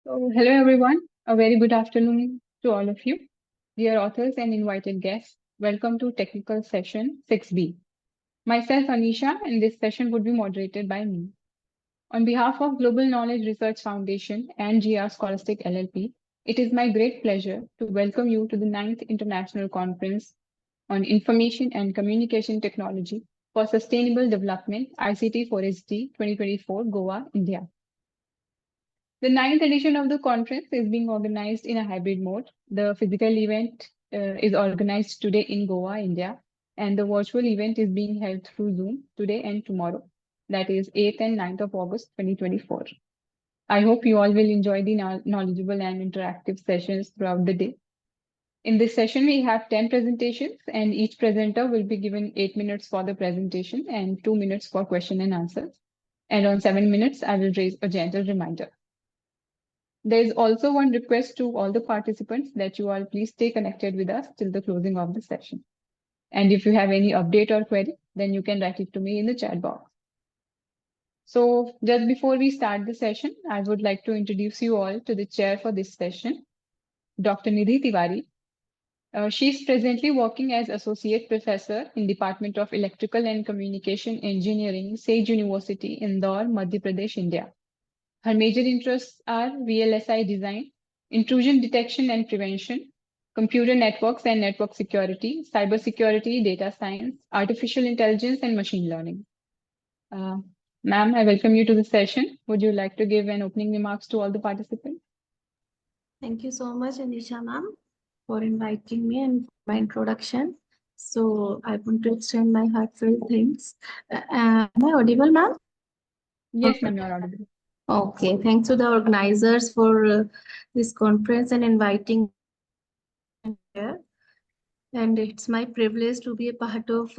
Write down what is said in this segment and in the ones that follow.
Hello everyone. A very good afternoon to all of you. Dear authors and invited guests, welcome to Technical Session 6B. Myself, Anisha, and this session would be moderated by me. On behalf of Global Knowledge Research Foundation and GR Scholastic LLP, it is my great pleasure to welcome you to the 9th International Conference on Information and Communication Technology for Sustainable Development ICT4SD 2024 Goa, India. The ninth edition of the conference is being organized in a hybrid mode. The physical event is organized today in Goa, India, and the virtual event is being held through Zoom today and tomorrow, that is 8th and 9th of August 2024. I hope you all will enjoy the knowledgeable and interactive sessions throughout the day. In this session, we have 10 presentations, and each presenter will be given 8 minutes for the presentation and 2 minutes for question and answers. And on 7 minutes, I will raise a gentle reminder. There is also one request to all the participants that you all please stay connected with us till the closing of the session. And if you have any update or query, then you can write it to me in the chat box. So just before we start the session, I would like to introduce you all to the chair for this session, Dr. Nidhi Tiwari. She is presently working as Associate Professor in Department of Electrical and Communication Engineering, Sage University, Indore, Madhya Pradesh, India. Her major interests are VLSI design, intrusion detection and prevention, computer networks and network security, cybersecurity, data science, artificial intelligence, and machine learning. Ma'am, I welcome you to the session. Would you like to give an opening remarks to all the participants? Thank you so much, Anisha ma'am, for inviting me and my introduction. So I want to extend my heartfelt thanks. Am I audible, ma'am? Yes, ma'am, you're audible. Okay, thanks to the organizers for this conference and inviting me here. And it's my privilege to be a part of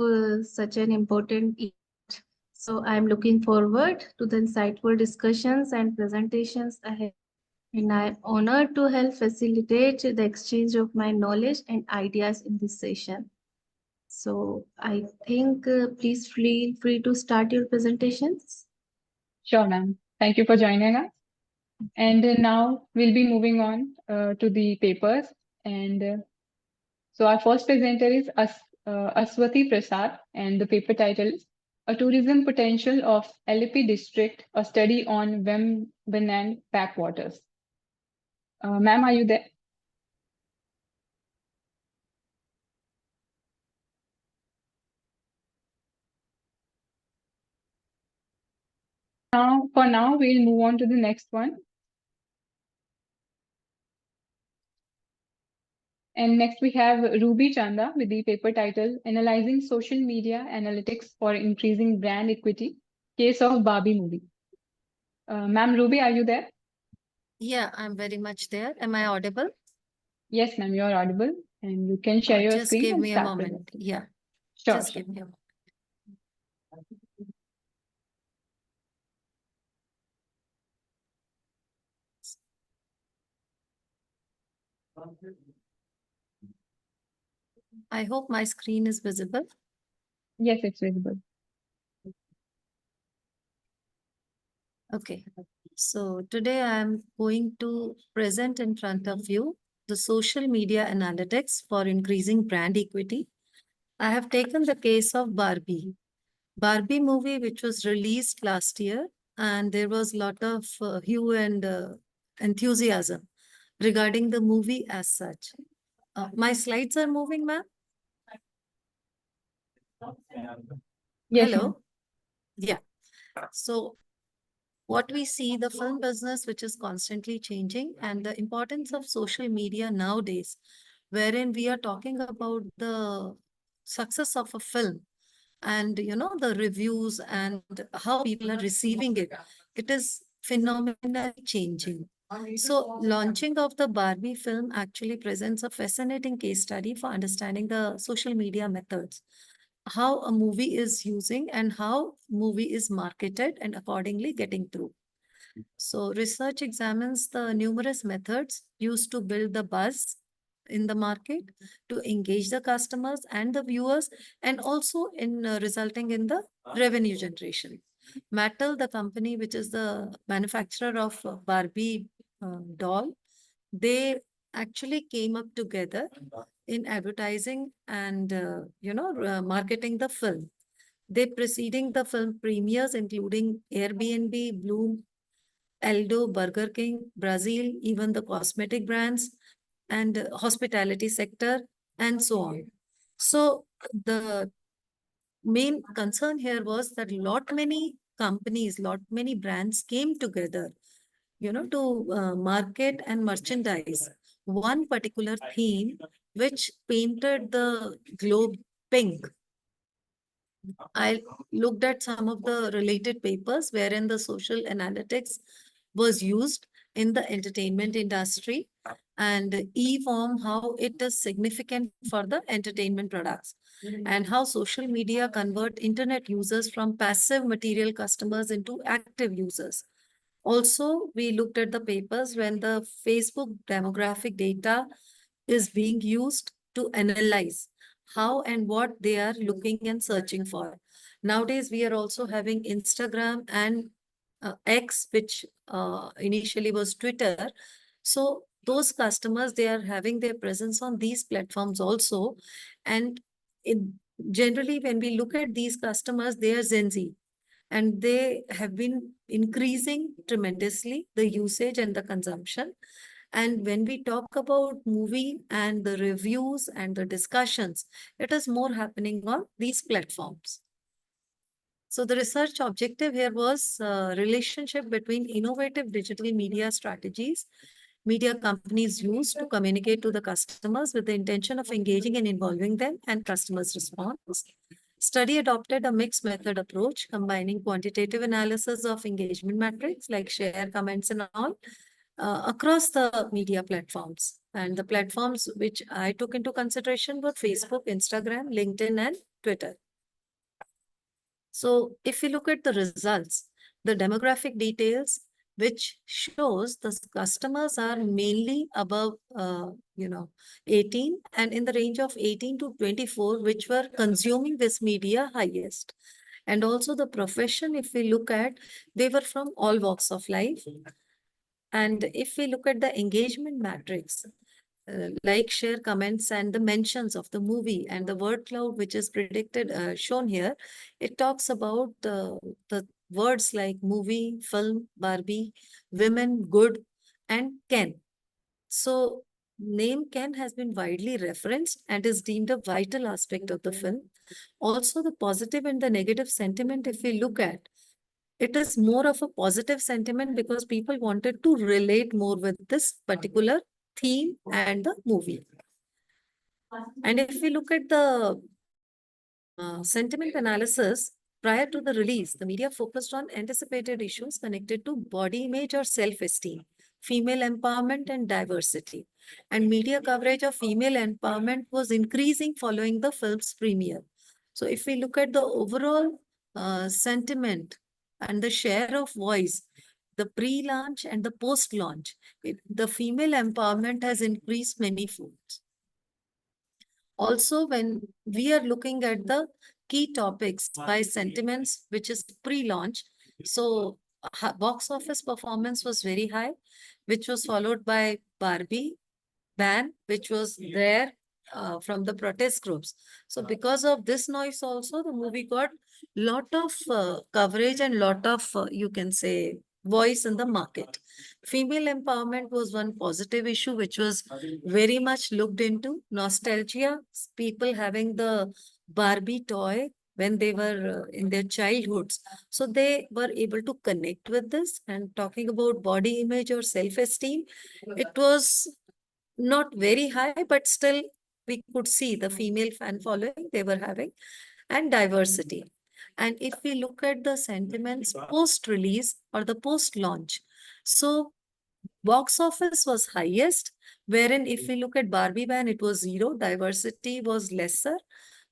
such an important event. So I'm looking forward to the insightful discussions and presentations ahead. And I'm honored to help facilitate the exchange of my knowledge and ideas in this session. So I think please feel free to start your presentations. Sure, ma'am. Thank you for joining us. And now we'll be moving on to the papers. And so our first presenter is Aswati Prasad, and the paper title is A Tourism Potential of LAP District, a study on Vembanad backwaters. Ma'am, are you there? For now, we'll move on to the next one. And next we have Ruby Chanda with the paper title Analyzing Social Media Analytics for Increasing Brand Equity, Case of Barbie Movie. Ma'am Ruby, are you there? Yeah, I'm very much there. Am I audible? Yes, ma'am, you're audible and you can share your Just screen give and me a start moment. presenting. Yeah, Sure, just sure. give me a moment. I hope my screen is visible. Yes, it's visible. Okay, so today I'm going to present in front of you the social media analytics for increasing brand equity. I have taken the case of Barbie. Barbie movie, which was released last year, and there was a lot of hue and enthusiasm regarding the movie as such. My slides are moving, ma'am? Yes, Hello? ma'am. Yeah. So what we see, the film business, which is constantly changing, and the importance of social media nowadays, wherein we are talking about the success of a film and the reviews and how people are receiving it. It is phenomenally changing. So launching of the Barbie film actually presents a fascinating case study for understanding the social media methods, how a movie is using and how movie is marketed and accordingly getting through. So research examines the numerous methods used to build the buzz in the market, to engage the customers and the viewers, and also in resulting in the revenue generation. Mattel, the company which is the manufacturer of Barbie doll, they actually came up together in advertising and marketing the film. They preceding the film premieres, including Airbnb, Bloom, Aldo, Burger King, Brazil, even the cosmetic brands and hospitality sector, and so on. So the main concern here was that lot many companies, lot many brands came together, to market and merchandise one particular theme, which painted the globe pink. I looked at some of the related papers wherein the social analytics was used in the entertainment industry and e-form, how it is significant for the entertainment products and how social media convert internet users from passive material customers into active users. Also, we looked at the papers when the Facebook demographic data is being used to analyze how and what they are looking and searching for. Nowadays, we are also having Instagram and X, which initially was Twitter. So those customers, they are having their presence on these platforms also. And generally, when we look at these customers, they are Gen Z and they have been increasing tremendously the usage and the consumption. And when we talk about movie and the reviews and the discussions, it is more happening on these platforms. So the research objective here was relationship between innovative digital media strategies media companies use to communicate to the customers with the intention of engaging and involving them and customers' response. Study adopted a mixed method approach, combining quantitative analysis of engagement metrics like share, comments, and all across the media platforms. And the platforms which I took into consideration were Facebook, Instagram, LinkedIn, and Twitter. So if we look at the results, the demographic details, which shows the customers are mainly above, 18 and in the range of 18 to 24, which were consuming this media highest. And also the profession, if we look at, they were from all walks of life. And if we look at the engagement matrix, like, share, comments, and the mentions of the movie and the word cloud, which is predicted, shown here, it talks about the words like movie, film, Barbie, women, good, and Ken. So name Ken has been widely referenced and is deemed a vital aspect of the film. Also, the positive and the negative sentiment, if we look at, it is more of a positive sentiment because people wanted to relate more with this particular theme and the movie. And if we look at the sentiment analysis, prior to the release, the media focused on anticipated issues connected to body image or self-esteem, female empowerment and diversity. And media coverage of female empowerment was increasing following the film's premiere. So if we look at the overall sentiment and the share of voice, the pre-launch and the post-launch, the female empowerment has increased many folds. Also, when we are looking at the key topics by sentiments, which is pre-launch, so box office performance was very high, which was followed by Barbie, ban, which was there from the protest groups. So because of this noise also, the movie got lot of coverage and lot of, you can say, voice in the market. Female empowerment was one positive issue, which was very much looked into. Nostalgia, people having the Barbie toy when they were in their childhoods. So they were able to connect with this. And talking about body image or self-esteem, it was not very high, but still we could see the female fan following they were having and diversity. And if we look at the sentiments post-release or the post-launch, so box office was highest, wherein if we look at Barbie ban, it was 0, diversity was lesser,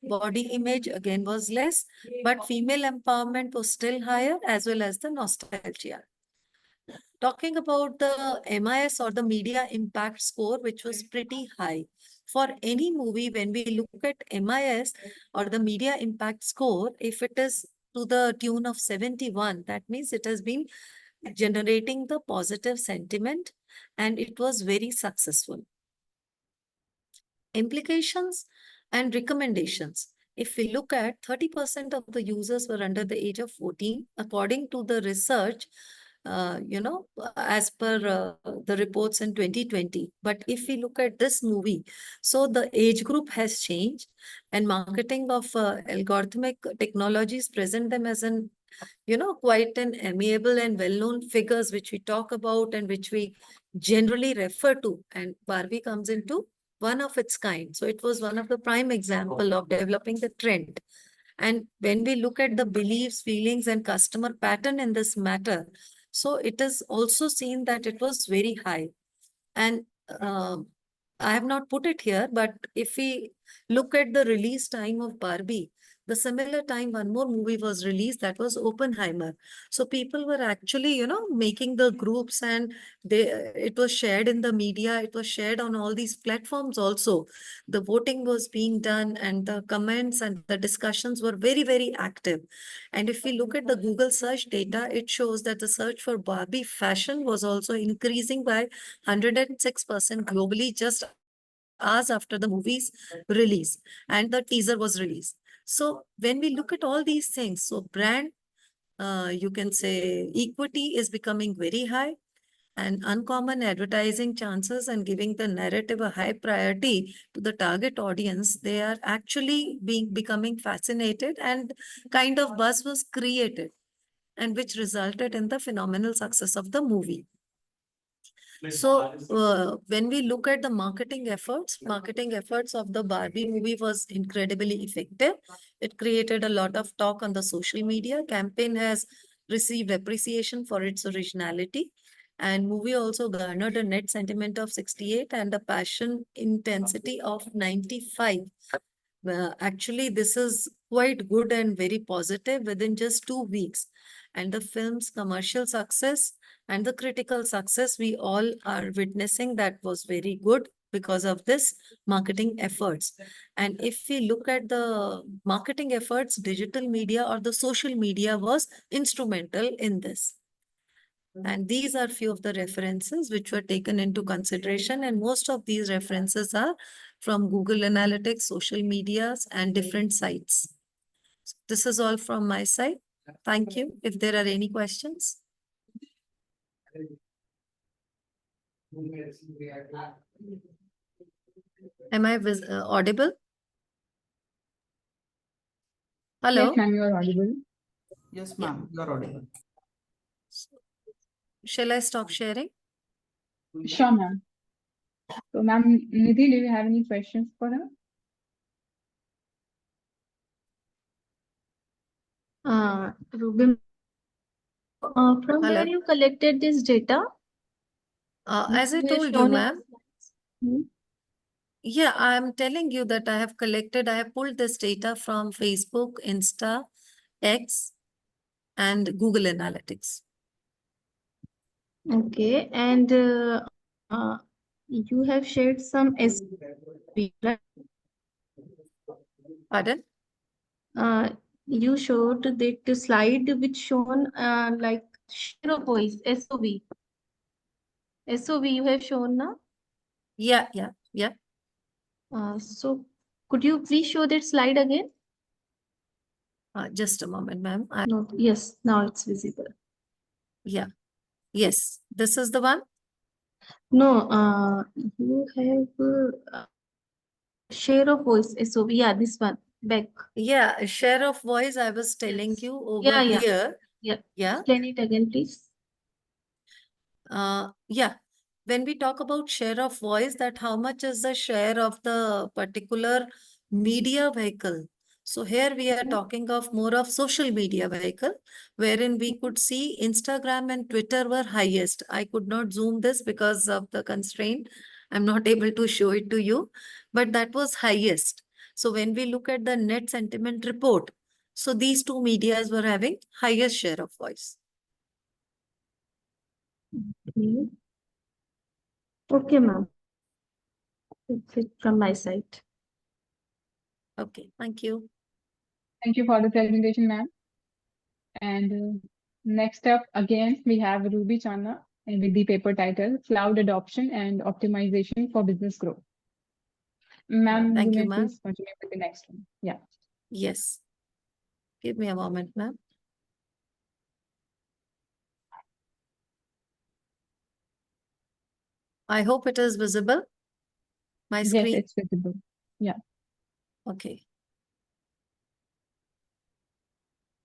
body image again was less, but female empowerment was still higher as well as the nostalgia. Talking about the MIS or the media impact score, which was pretty high. For any movie, when we look at MIS or the media impact score, if it is to the tune of 71, that means it has been generating the positive sentiment and it was very successful. Implications and recommendations. If we look at 30% of the users were under the age of 14, according to the research, as per the reports in 2020. But if we look at this movie, so the age group has changed, and marketing of algorithmic technologies present them as an quite an amiable and well-known figures which we talk about and which we generally refer to. And Barbie comes into one of its kind. So it was one of the prime example of developing the trend. And when we look at the beliefs, feelings, and customer pattern in this matter, so it is also seen that it was very high. And I have not put it here, but if we look at the release time of Barbie, the similar time one more movie was released, that was Oppenheimer. So people were actually, making the groups, and it was shared in the media, it was shared on all these platforms also. The voting was being done, and the comments and the discussions were very, very active. And if we look at the Google search data, it shows that the search for Barbie fashion was also increasing by 106% globally just hours after the movie's release and the teaser was released. So when we look at all these things, so brand, you can say equity is becoming very high, and uncommon advertising chances and giving the narrative a high priority to the target audience, they are actually becoming fascinated, and kind of buzz was created, and which resulted in the phenomenal success of the movie. So when we look at the marketing efforts of the Barbie movie was incredibly effective. It created a lot of talk on the social media. Campaign has received appreciation for its originality. And movie also garnered a net sentiment of 68 and a passion intensity of 95. Actually, this is quite good and very positive within just 2 weeks. And the film's commercial success and the critical success we all are witnessing, that was very good because of this marketing efforts. And if we look at the marketing efforts, digital media or the social media was instrumental in this. And these are few of the references which were taken into consideration. And most of these references are from Google Analytics, social medias, and different sites. This is all from my side. Thank you. If there are any questions. Am I audible? Hello? Yes, ma'am, you are audible. Yes, ma'am, you are audible. Shall I stop sharing? Sure, ma'am. So, ma'am, Nidhi, do you have any questions for her? Ruby, from where Hello. you collected this data? As I You have told you, shown in ma'am. the slides. Hmm? Yeah, I'm telling you that I have pulled this data from Facebook, Insta, X, and Google Analytics. Okay, and you have shared some SOV, right? Pardon? You showed that the slide which shown like share of voice, SOV. SOV you have shown now. Yeah. So could you please show that slide again? Just a moment, ma'am. No, yes, now it's visible. Yeah. Yes, this is the one. No, you have share of voice, SOV. Yeah, this one back. Yeah, share of voice. I was telling Yes. you over Yeah, yeah. here. Yeah. Yeah. Explain it again, please. Yeah. When we talk about share of voice, that how much is the share of the particular media vehicle. So here we are talking of more of social media vehicle, wherein we could see Instagram and Twitter were highest. I could not zoom this because of the constraint. I'm not able to show it to you, but that was highest. So when we look at the net sentiment report, so these two medias were having highest share of voice. Okay. Okay, ma'am. That's it from my side. Okay, thank you. Thank you for the presentation, ma'am. And next up, again, we have Ruby Channa and with the paper title Cloud Adoption and Optimization for Business Growth. Ma'am, you Thank may you, ma'am. please continue with the next one. Yeah. Yes. Give me a moment, ma'am. I hope it is visible. My Yes, screen. it's visible. Yeah. Okay.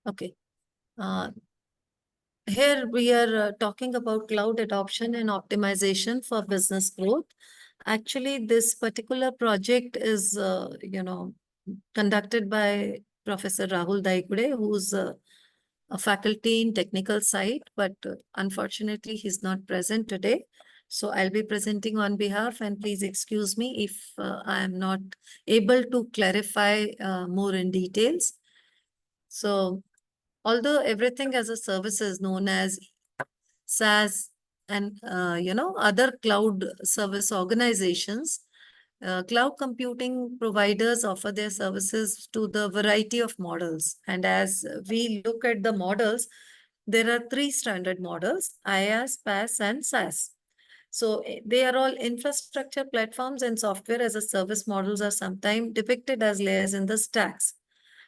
Okay. Here we are talking about cloud adoption and optimization for business growth. Actually, this particular project is, conducted by Professor Rahul Daigude, who's a faculty in technical side, but unfortunately, he's not present today. So I'll be presenting on behalf, and please excuse me if I am not able to clarify more in details. So although everything as a service is known as SaaS and other cloud service organizations, cloud computing providers offer their services to the variety of models. And as we look at the models, there are three standard models: IaaS, PaaS, and SaaS. So they are all infrastructure platforms, and software as a service models are sometimes depicted as layers in the stacks.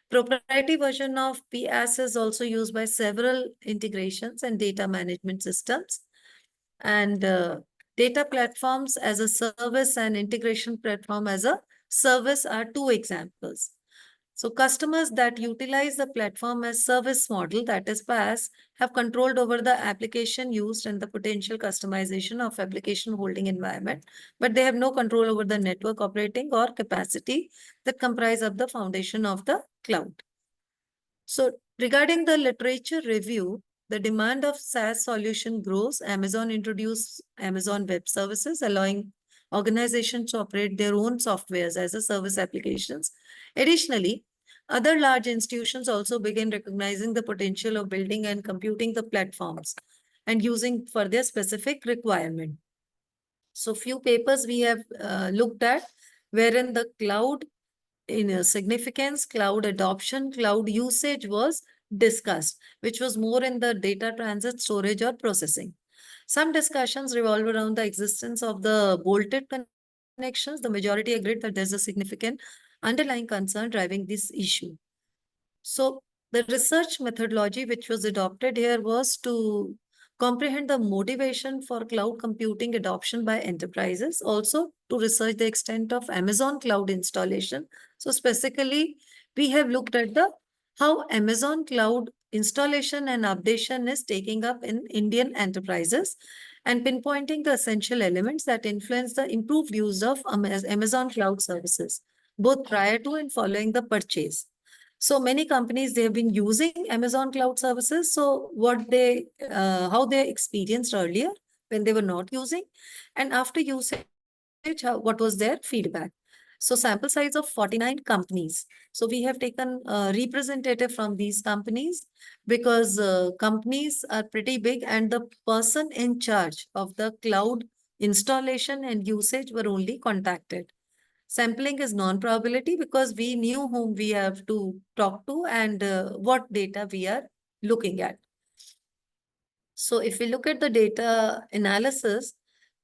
Proprietary version of PaaS is also used by several integrations and data management systems. And data platforms as a service and integration platform as a service are two examples. So customers that utilize the platform as service model, that is PaaS, have controlled over the application used and the potential customization of application holding environment, but they have no control over the network operating or capacity that comprise of the foundation of the cloud. So regarding the literature review, the demand of SaaS solution grows. Amazon introduced Amazon Web Services, allowing organizations to operate their own softwares as a service applications. Additionally, other large institutions also began recognizing the potential of building and computing the platforms and using for their specific requirement. So few papers we have looked at wherein the cloud in a significance, cloud adoption, cloud usage was discussed, which was more in the data transit, storage, or processing. Some discussions revolve around the existence of the bolted connections. The majority agreed that there's a significant underlying concern driving this issue. So the research methodology which was adopted here was to comprehend the motivation for cloud computing adoption by enterprises, also to research the extent of Amazon cloud installation. So specifically, we have looked at the how Amazon cloud installation and updation is taking up in Indian enterprises and pinpointing the essential elements that influence the improved use of Amazon cloud services, both prior to and following the purchase. So many companies, they have been using Amazon cloud services. So how they experienced earlier when they were not using, and after usage, what was their feedback? So sample size of 49 companies. So we have taken a representative from these companies because companies are pretty big and the person in charge of the cloud installation and usage were only contacted. Sampling is non-probability because we knew whom we have to talk to and what data we are looking at. So if we look at the data analysis,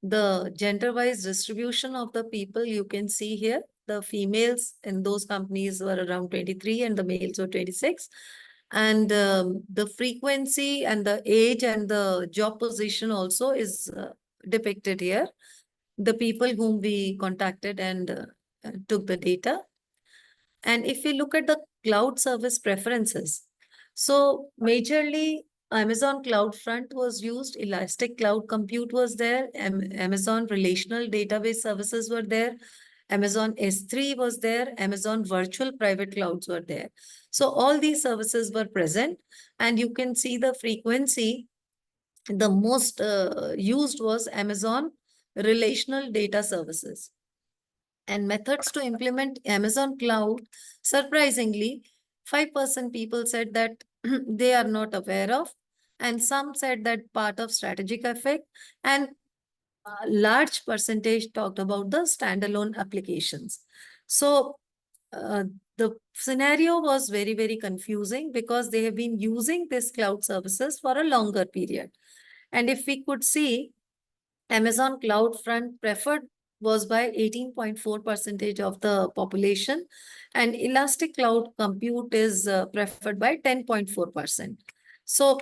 the gender-wise distribution of the people, you can see here, the females in those companies were around 23 and the males were 26. And the frequency and the age and the job position also is depicted here. The people whom we contacted and took the data. And if we look at the cloud service preferences, so majorly Amazon CloudFront was used, Elastic Cloud Compute was there, Amazon Relational Database Services were there, Amazon S3 was there, Amazon Virtual Private Clouds were there. So all these services were present, and you can see the frequency. The most used was Amazon Relational Data Services. And methods to implement Amazon Cloud, surprisingly, 5% people said that they are not aware of, and some said that part of strategic effect, and a large percentage talked about the standalone applications. So the scenario was very, very confusing because they have been using this cloud services for a longer period. And if we could see, Amazon Cloud Front preferred was by 18.4% of the population, and Elastic Cloud Compute is preferred by 10.4%. So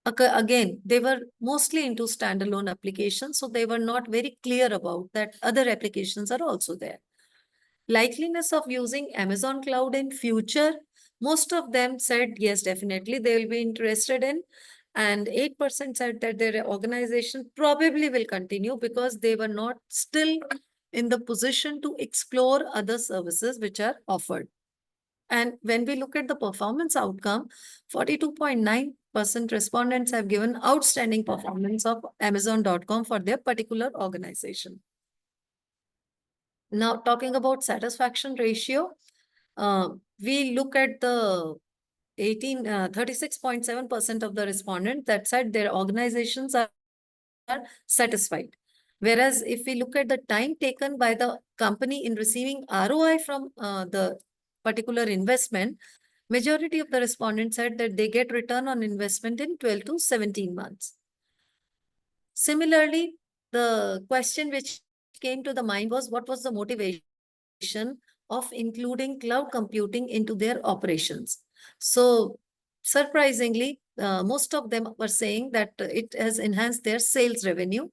again, they were mostly into standalone applications, so they were not very clear about that other applications are also there. Likeliness of using Amazon Cloud in future, most of them said yes, definitely they will be interested in, and 8% said that their organization probably will continue because they were not still in the position to explore other services which are offered. And when we look at the performance outcome, 42.9% respondents have given outstanding performance of Amazon.com for their particular organization. Now, talking about satisfaction ratio, we look at the 36.7% of the respondents that said their organizations are satisfied. Whereas if we look at the time taken by the company in receiving ROI from the particular investment, majority of the respondents said that they get return on investment in 12 to 17 months. Similarly, the question which came to the mind was, what was the motivation of including cloud computing into their operations? So surprisingly, most of them were saying that it has enhanced their sales revenue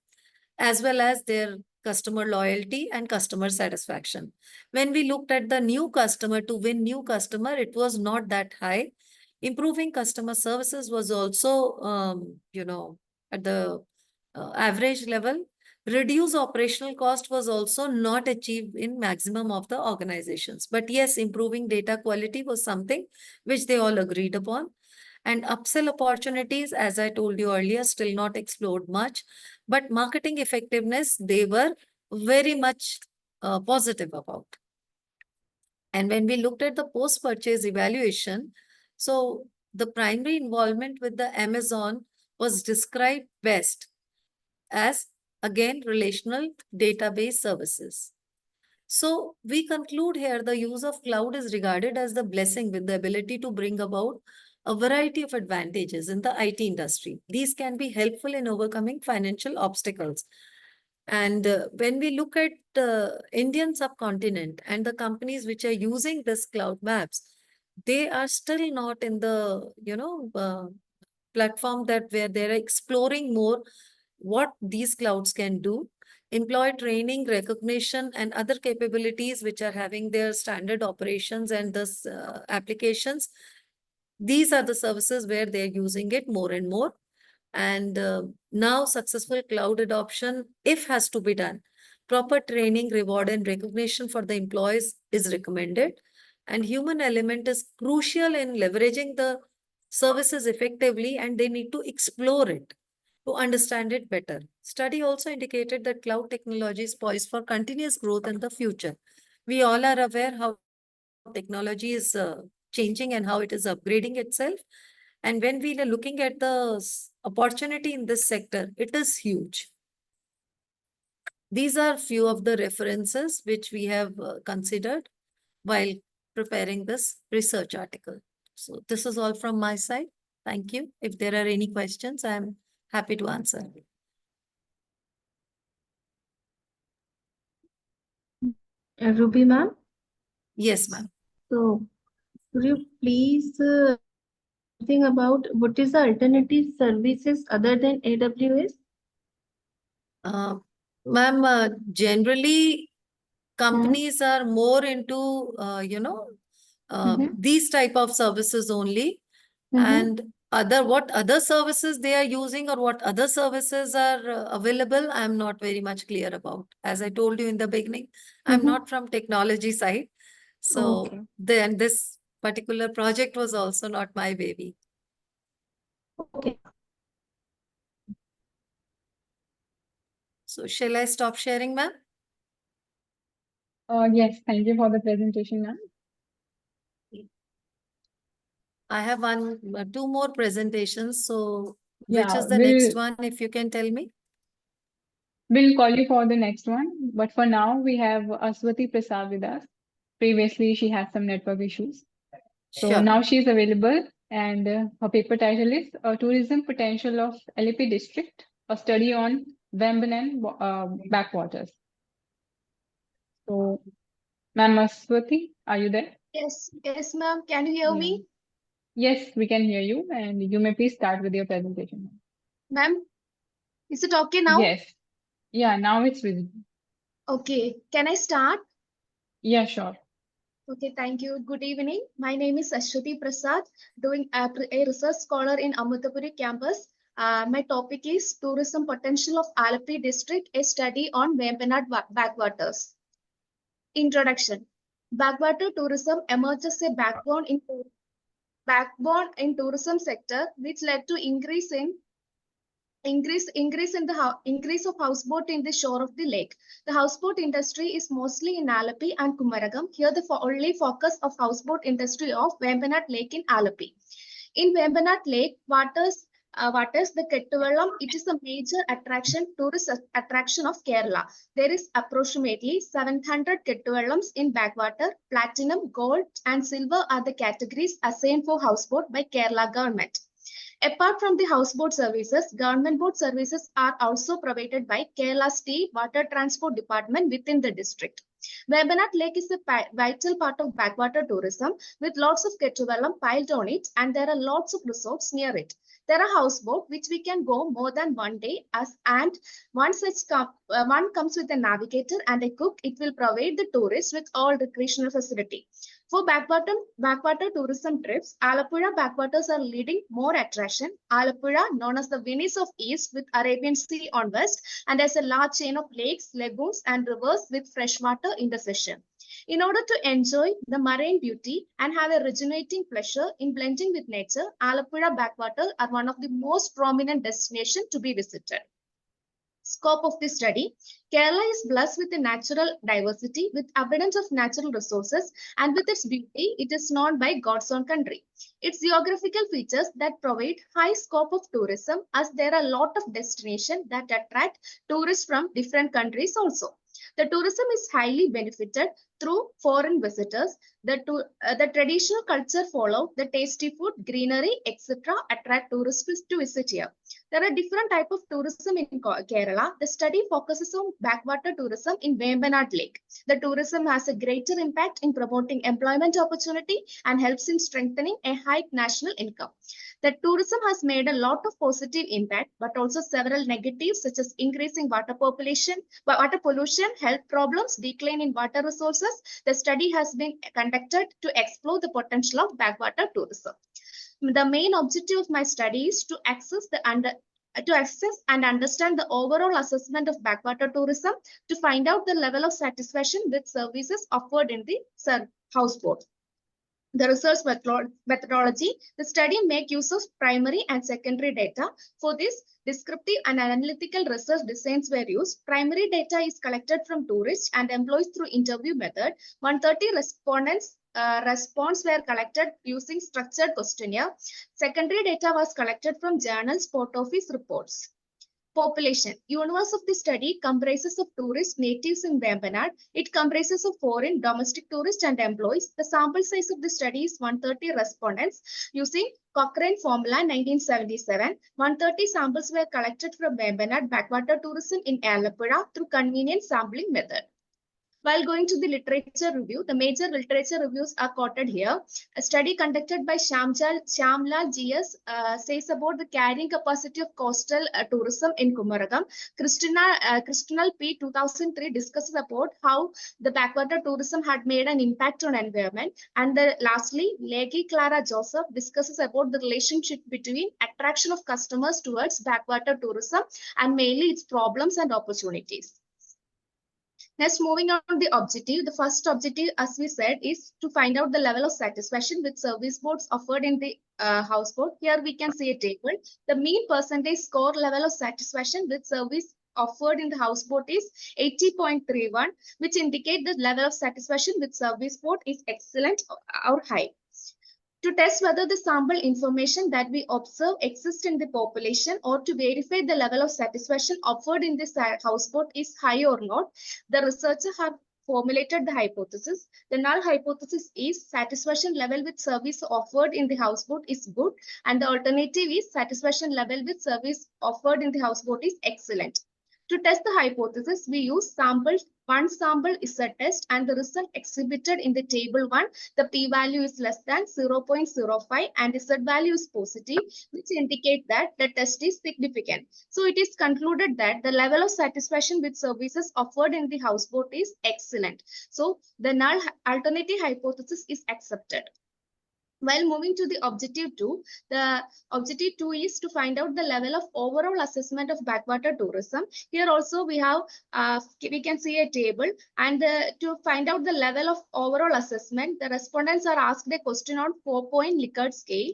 as well as their customer loyalty and customer satisfaction. When we looked at the new customer, to win new customer, it was not that high. Improving customer services was also, at the average level. Reduce operational cost was also not achieved in maximum of the organizations. But yes, improving data quality was something which they all agreed upon. And upsell opportunities, as I told you earlier, still not explored much. But marketing effectiveness, they were very much positive about. And when we looked at the post-purchase evaluation, so the primary involvement with the Amazon was described best as, again, relational database services. So we conclude here the use of cloud is regarded as the blessing with the ability to bring about a variety of advantages in the IT industry. These can be helpful in overcoming financial obstacles. And when we look at the Indian subcontinent and the companies which are using this cloud maps, they are still not in the, platform that where they're exploring more what these clouds can do. Employee training, recognition, and other capabilities which are having their standard operations and this applications. These are the services where they're using it more and more. And now successful cloud adoption, if has to be done, proper training, reward, and recognition for the employees is recommended. And human element is crucial in leveraging the services effectively, and they need to explore it to understand it better. Study also indicated that cloud technology is poised for continuous growth in the future. We all are aware how technology is changing and how it is upgrading itself. And when we are looking at the opportunity in this sector, it is huge. These are few of the references which we have considered while preparing this research article. So this is all from my side. Thank you. If there are any questions, I am happy to answer. Ruby ma'am, Yes, ma'am. so could you please think about what is the alternative services other than AWS? Ma'am, generally companies are more into, these type of services only. And what other services they are using or what other services are available, I'm not very much clear about. As I told you in the beginning, I'm not from technology side. So Okay. then this particular project was also not my baby. Okay. So shall I stop sharing, ma'am? Yes, thank you for the presentation, ma'am. I have two more presentations. So which Yeah, is the next one, if you can tell me? We'll call you for the next one. But for now, we have Aswati Prasad with us. Previously, she had some network issues. So Sure. now she's available. And her paper title is Tourism Potential of LAP District, a study on Vembanan backwaters. So, Ma'am Maswati, are you there? Yes, ma'am. Can you hear me? Yes, we can hear you, and you may please start with your presentation. Ma'am, is it okay now? Yes. Yeah, now it's visible. Okay. Can I start? Yeah, sure. Okay, thank you. Good evening. My name is Ashwati Prasad, doing a research scholar in Amutapuri campus. My topic is Tourism Potential of Alapi District, a study on Vembanad backwaters. Introduction. Backwater tourism emerges a backbone in tourism sector, which led to increase of houseboat in the shore of the lake. The houseboat industry is mostly in Alapi and Kumaragam. Here the only focus of houseboat industry of Vembanad Lake in Alapi. In Vembanad Lake, waters the Kettuvallam, it is a major tourist attraction of Kerala. There is approximately 700 Kettuvallams in backwater. Platinum, gold and silver are the categories assigned for houseboat by Kerala government. Apart from the houseboat services, government boat services are also provided by Kerala State Water Transport Department within the district. Vembanad Lake is a vital part of backwater tourism with lots of Kettuvallam piled on it, and there are lots of resorts near it. There are houseboats which we can go more than one day, and one comes with a navigator and a cook. It will provide the tourists with all recreational facility. For backwater tourism trips, Alappuzha backwaters are leading more attraction. Alappuzha, known as the Venice of East with Arabian Sea on west, and has a large chain of lakes, lagoons, and rivers with freshwater intersection. In order to enjoy the marine beauty and have a rejuvenating pleasure in blending with nature, Alappuzha backwaters are one of the most prominent destinations to be visited. Scope of this study: Kerala is blessed with a natural diversity with abundance of natural resources, and with its beauty, it is known by God's own country. Its geographical features that provide high scope of tourism, as there are a lot of destinations that attract tourists from different countries also. The tourism is highly benefited through foreign visitors. The traditional culture follow the tasty food, greenery, etc. attract tourists to visit here. There are different types of tourism in Kerala. The study focuses on backwater tourism in Vembanad Lake. The tourism has a greater impact in promoting employment opportunity and helps in strengthening a high national income. The tourism has made a lot of positive impact, but also several negatives such as increasing water pollution, health problems, decline in water resources. The study has been conducted to explore the potential of backwater tourism. The main objective of my study is to access and understand the overall assessment of backwater tourism, to find out the level of satisfaction with services offered in the houseboat. The research methodology: the study make use of primary and secondary data. For this, descriptive and analytical research designs were used. Primary data is collected from tourists and employees through interview method. 130 response were collected using structured questionnaire. Secondary data was collected from journals, port office reports. Population. Universe of the study comprises of tourists, natives in Vembanad. It comprises of foreign, domestic tourists and employees. The sample size of the study is 130 respondents. Using Cochrane formula 1977, 130 samples were collected from Vembanad backwater tourism in Alappuzha through convenient sampling method. While going to the literature review, the major literature reviews are quoted here. A study conducted by Shyamlal GS says about the carrying capacity of coastal tourism in Kumaragam. Kristinal P 2003 discusses about how the backwater tourism had made an impact on environment. And lastly, Leggy Clara Joseph discusses about the relationship between attraction of customers towards backwater tourism and mainly its problems and opportunities. Next, moving on to the objective. The first objective, as we said, is to find out the level of satisfaction with service boats offered in the houseboat. Here we can see a table. The mean percentage score level of satisfaction with service offered in the houseboat is 80.31, which indicate the level of satisfaction with service boat is excellent or high. To test whether the sample information that we observe exists in the population, or to verify the level of satisfaction offered in this houseboat is high or not, the researchers have formulated the hypothesis. The null hypothesis is satisfaction level with service offered in the houseboat is good, and the alternative is satisfaction level with service offered in the houseboat is excellent. To test the hypothesis, we use one sample is a test, and the result exhibited in the table 1, the p-value is less than 0.05 and the z-value is positive, which indicate that the test is significant. So it is concluded that the level of satisfaction with services offered in the houseboat is excellent. So the null alternative hypothesis is accepted. While moving to the objective 2, the objective 2 is to find out the level of overall assessment of backwater tourism. Here also we have, we can see a table, and to find out the level of overall assessment, the respondents are asked a question on 4-point Likert scale.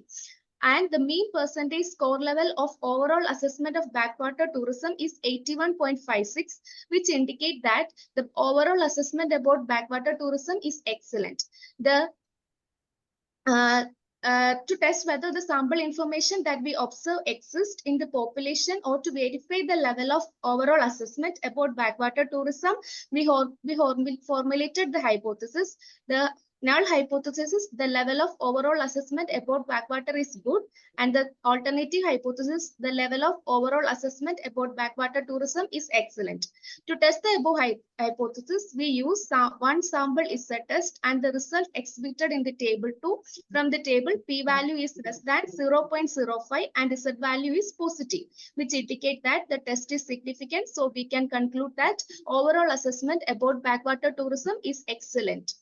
And the mean percentage score level of overall assessment of backwater tourism is 81.56, which indicate that the overall assessment about backwater tourism is excellent. To test whether the sample information that we observe exists in the population or to verify the level of overall assessment about backwater tourism, we formulated the hypothesis. The null hypothesis is the level of overall assessment about backwater is good, and the alternative hypothesis, the level of overall assessment about backwater tourism is excellent. To test the above hypothesis, we use one sample is a test, and the result exhibited in the table 2. From the table, p-value is less than 0.05 and the z-value is positive, which indicate that the test is significant. So we can conclude that overall assessment about backwater tourism is excellent.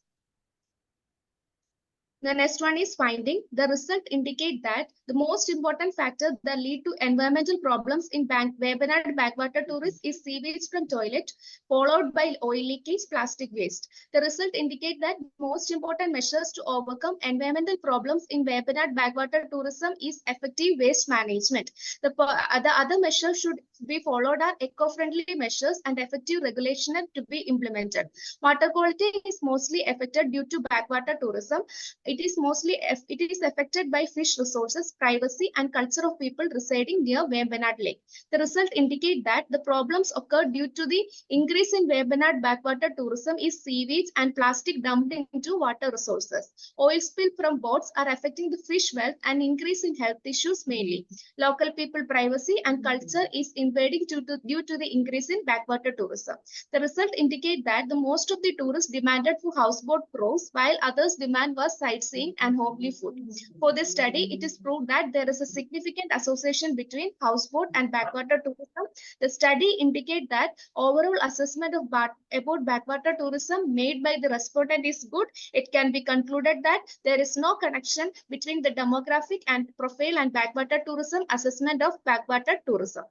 The next one is finding. The result indicate that the most important factor that lead to environmental problems in Wayanad backwater tourists is sewage from toilet, followed by oil leakage, plastic waste. The result indicate that most important measures to overcome environmental problems in Wayanad backwater tourism is effective waste management. The other measures should be followed are eco-friendly measures and effective regulation to be implemented. Water quality is mostly affected due to backwater tourism. It is affected by fish resources, privacy, and culture of people residing near Wayanad Lake. The result indicate that the problems occur due to the increase in Wayanad backwater tourism is sewage and plastic dumped into water resources. Oil spill from boats are affecting the fish wealth and increase in health issues mainly. Local people privacy and culture is invading due to the increase in backwater tourism. The result indicate that the most of the tourists demanded for houseboat cruise, while others demand was sightseeing and homely food. For this study, it is proved that there is a significant association between houseboat and backwater tourism. The study indicate that overall assessment of about backwater tourism made by the respondent is good. It can be concluded that there is no connection between the demographic and profile and backwater tourism assessment of backwater tourism.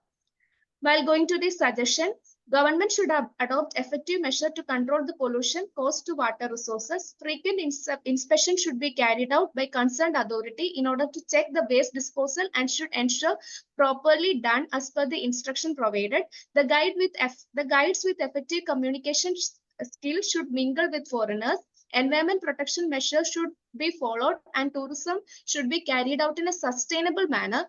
While going to the suggestion, government should adopt effective measure to control the pollution caused to water resources. Frequent inspection should be carried out by concerned authority in order to check the waste disposal and should ensure properly done as per the instruction provided. The guides with effective communication skills should mingle with foreigners. Environment protection measures should be followed and tourism should be carried out in a sustainable manner.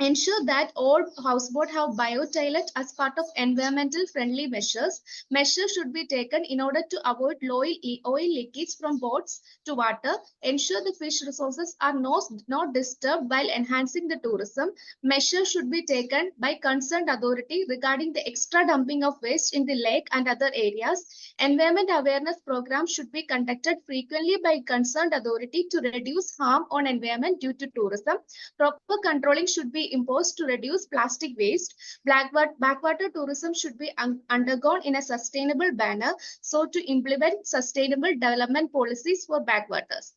Ensure that all houseboats have bio-toilet as part of environmental friendly measures. Measures should be taken in order to avoid oil leakage from boats to water. Ensure the fish resources are not disturbed while enhancing the tourism. Measures should be taken by concerned authority regarding the extra dumping of waste in the lake and other areas. Environment awareness programs should be conducted frequently by concerned authority to reduce harm on environment due to tourism. Proper controlling should be imposed to reduce plastic waste. Backwater tourism should be undergone in a sustainable manner, so to implement sustainable development policies for backwaters.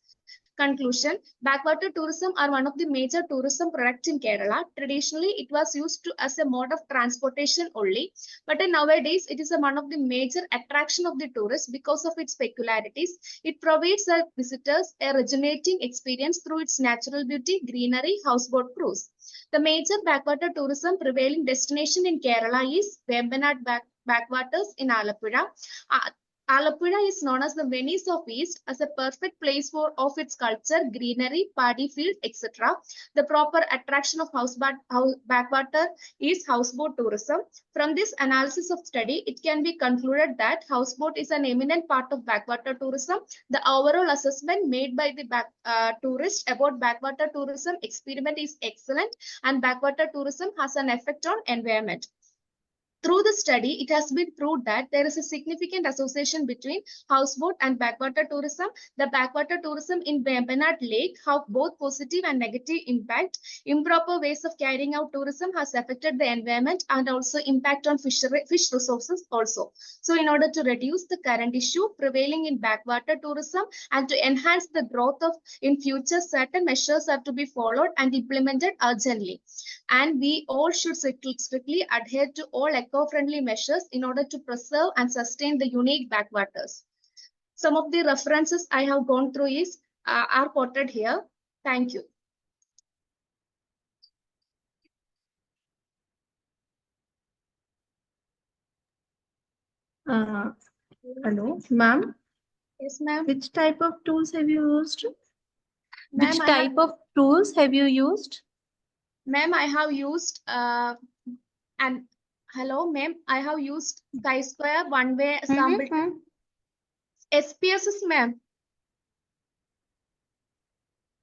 Conclusion, backwater tourism are one of the major tourism products in Kerala. Traditionally, it was used as a mode of transportation only, but nowadays it is one of the major attraction of the tourists because of its peculiarities. It provides our visitors a rejuvenating experience through its natural beauty, greenery, houseboat cruise. The major backwater tourism prevailing destination in Kerala is Wayanad backwaters in Alappuzha. Alappuzha is known as the Venice of East, as a perfect place of its culture, greenery, paddy field, etc. The proper attraction of backwater is houseboat tourism. From this analysis of study, it can be concluded that houseboat is an eminent part of backwater tourism. The overall assessment made by the tourist about backwater tourism experiment is excellent, and backwater tourism has an effect on environment. Through the study, it has been proved that there is a significant association between houseboat and backwater tourism. The backwater tourism in Vembanad Lake have both positive and negative impact. Improper ways of carrying out tourism has affected the environment and also impact on fish resources also. So in order to reduce the current issue prevailing in backwater tourism and to enhance the growth of in future, certain measures are to be followed and implemented urgently. And we all should strictly adhere to all eco-friendly measures in order to preserve and sustain the unique backwaters. Some of the references I have gone through are quoted here. Thank you. Hello, ma'am. Yes, ma'am. Which type of tools have you used? Ma'am, Which type of tools have you used? Ma'am, I have used and hello, ma'am. I have used chi-square one-way sample. SPSS, ma'am.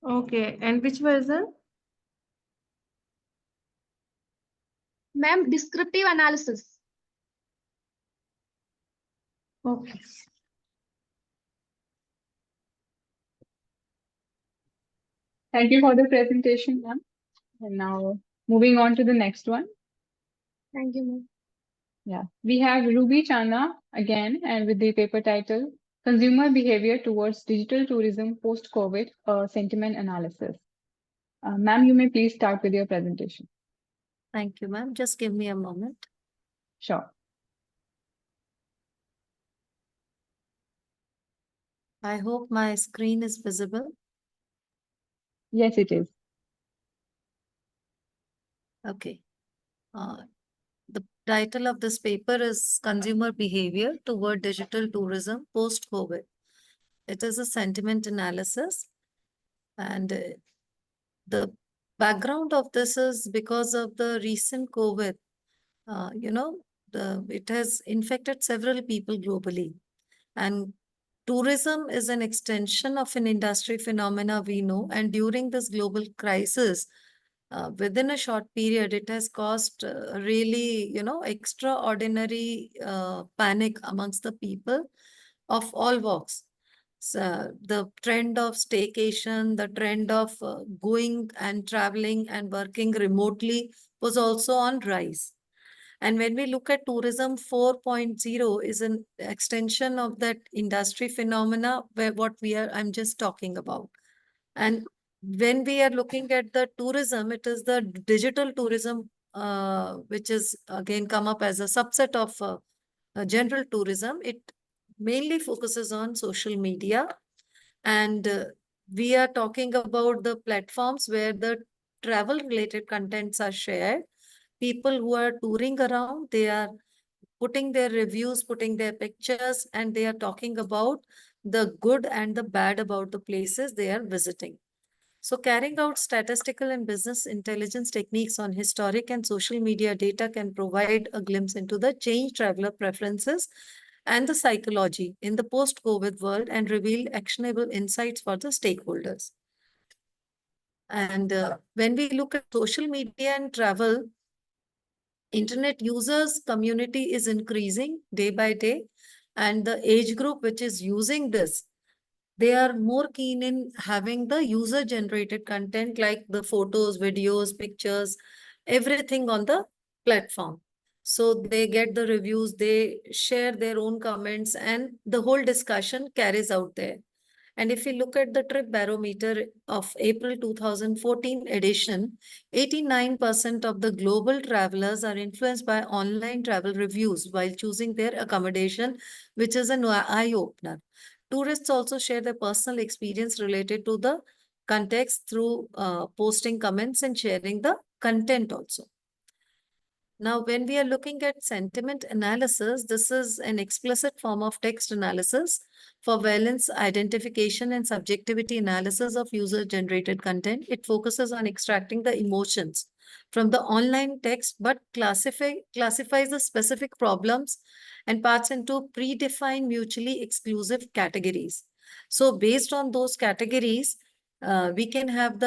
Okay, and which version? Ma'am, descriptive analysis. Okay. Thank you for the presentation, ma'am. And now moving on to the next one. Thank you, ma'am. Yeah, we have Ruby Chana again, and with the paper title, Consumer Behavior Towards Digital Tourism Post-COVID, a Sentiment Analysis. Ma'am, you may please start with your presentation. Thank you, ma'am. Just give me a moment. Sure. I hope my screen is visible. Yes, it is. Okay. The title of this paper is Consumer Behavior Toward Digital Tourism Post-COVID. It is a sentiment analysis, and the background of this is because of the recent COVID. It has infected several people globally, and tourism is an extension of an industry phenomena we know. And during this global crisis, within a short period, it has caused really, extraordinary panic amongst the people of all walks. So the trend of staycation, the trend of going and traveling and working remotely was also on rise. And when we look at tourism 4.0 is an extension of that industry phenomena where I'm just talking about. And when we are looking at the tourism, it is the digital tourism, which is again come up as a subset of general tourism. It mainly focuses on social media. And we are talking about the platforms where the travel related contents are shared. People who are touring around, they are putting their reviews, putting their pictures, and they are talking about the good and the bad about the places they are visiting. So carrying out statistical and business intelligence techniques on historic and social media data can provide a glimpse into the changed traveler preferences and the psychology in the post-COVID world and reveal actionable insights for the stakeholders. And when we look at social media and travel, internet users community is increasing day by day, and the age group which is using this, they are more keen in having the user generated content like the photos, videos, pictures, everything on the platform. So they get the reviews, they share their own comments, and the whole discussion carries out there. And if we look at the trip barometer of April 2014 edition, 89% of the global travelers are influenced by online travel reviews while choosing their accommodation, which is an eye-opener. Tourists also share their personal experience related to the context through posting comments and sharing the content also. Now, when we are looking at sentiment analysis, this is an explicit form of text analysis for valence identification and subjectivity analysis of user-generated content. It focuses on extracting the emotions from the online text, but classifies the specific problems and parts into predefined mutually exclusive categories. So based on those categories, we can have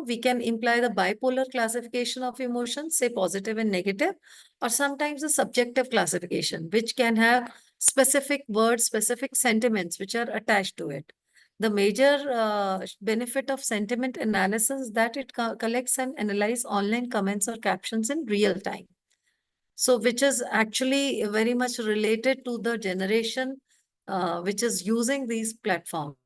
we can imply the bipolar classification of emotions, say positive and negative, or sometimes a subjective classification, which can have specific words, specific sentiments which are attached to it. The major benefit of sentiment analysis is that it collects and analyzes online comments or captions in real time. So which is actually very much related to the generation which is using these platforms.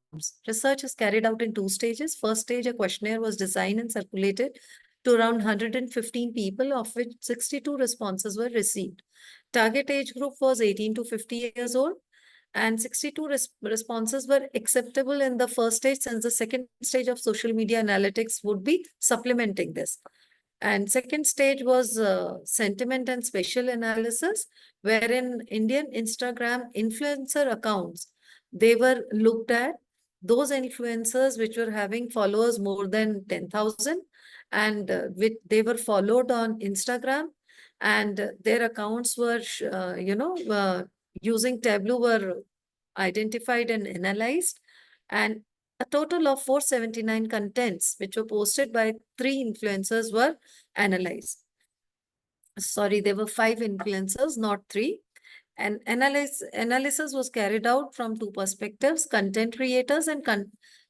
Research is carried out in 2 stages. First stage, a questionnaire was designed and circulated to around 115 people, of which 62 responses were received. Target age group was 18 to 50 years old, and 62 responses were acceptable in the first stage, since the second stage of social media analytics would be supplementing this. And second stage was sentiment and spatial analysis, wherein Indian Instagram influencer accounts, they were looked at, those influencers which were having followers more than 10,000, and they were followed on Instagram, and their accounts were, using Tableau, were identified and analyzed, and a total of 479 contents which were posted by 3 influencers were analyzed. Sorry, there were 5 influencers, not 3. And analysis was carried out from 2 perspectives: content creators and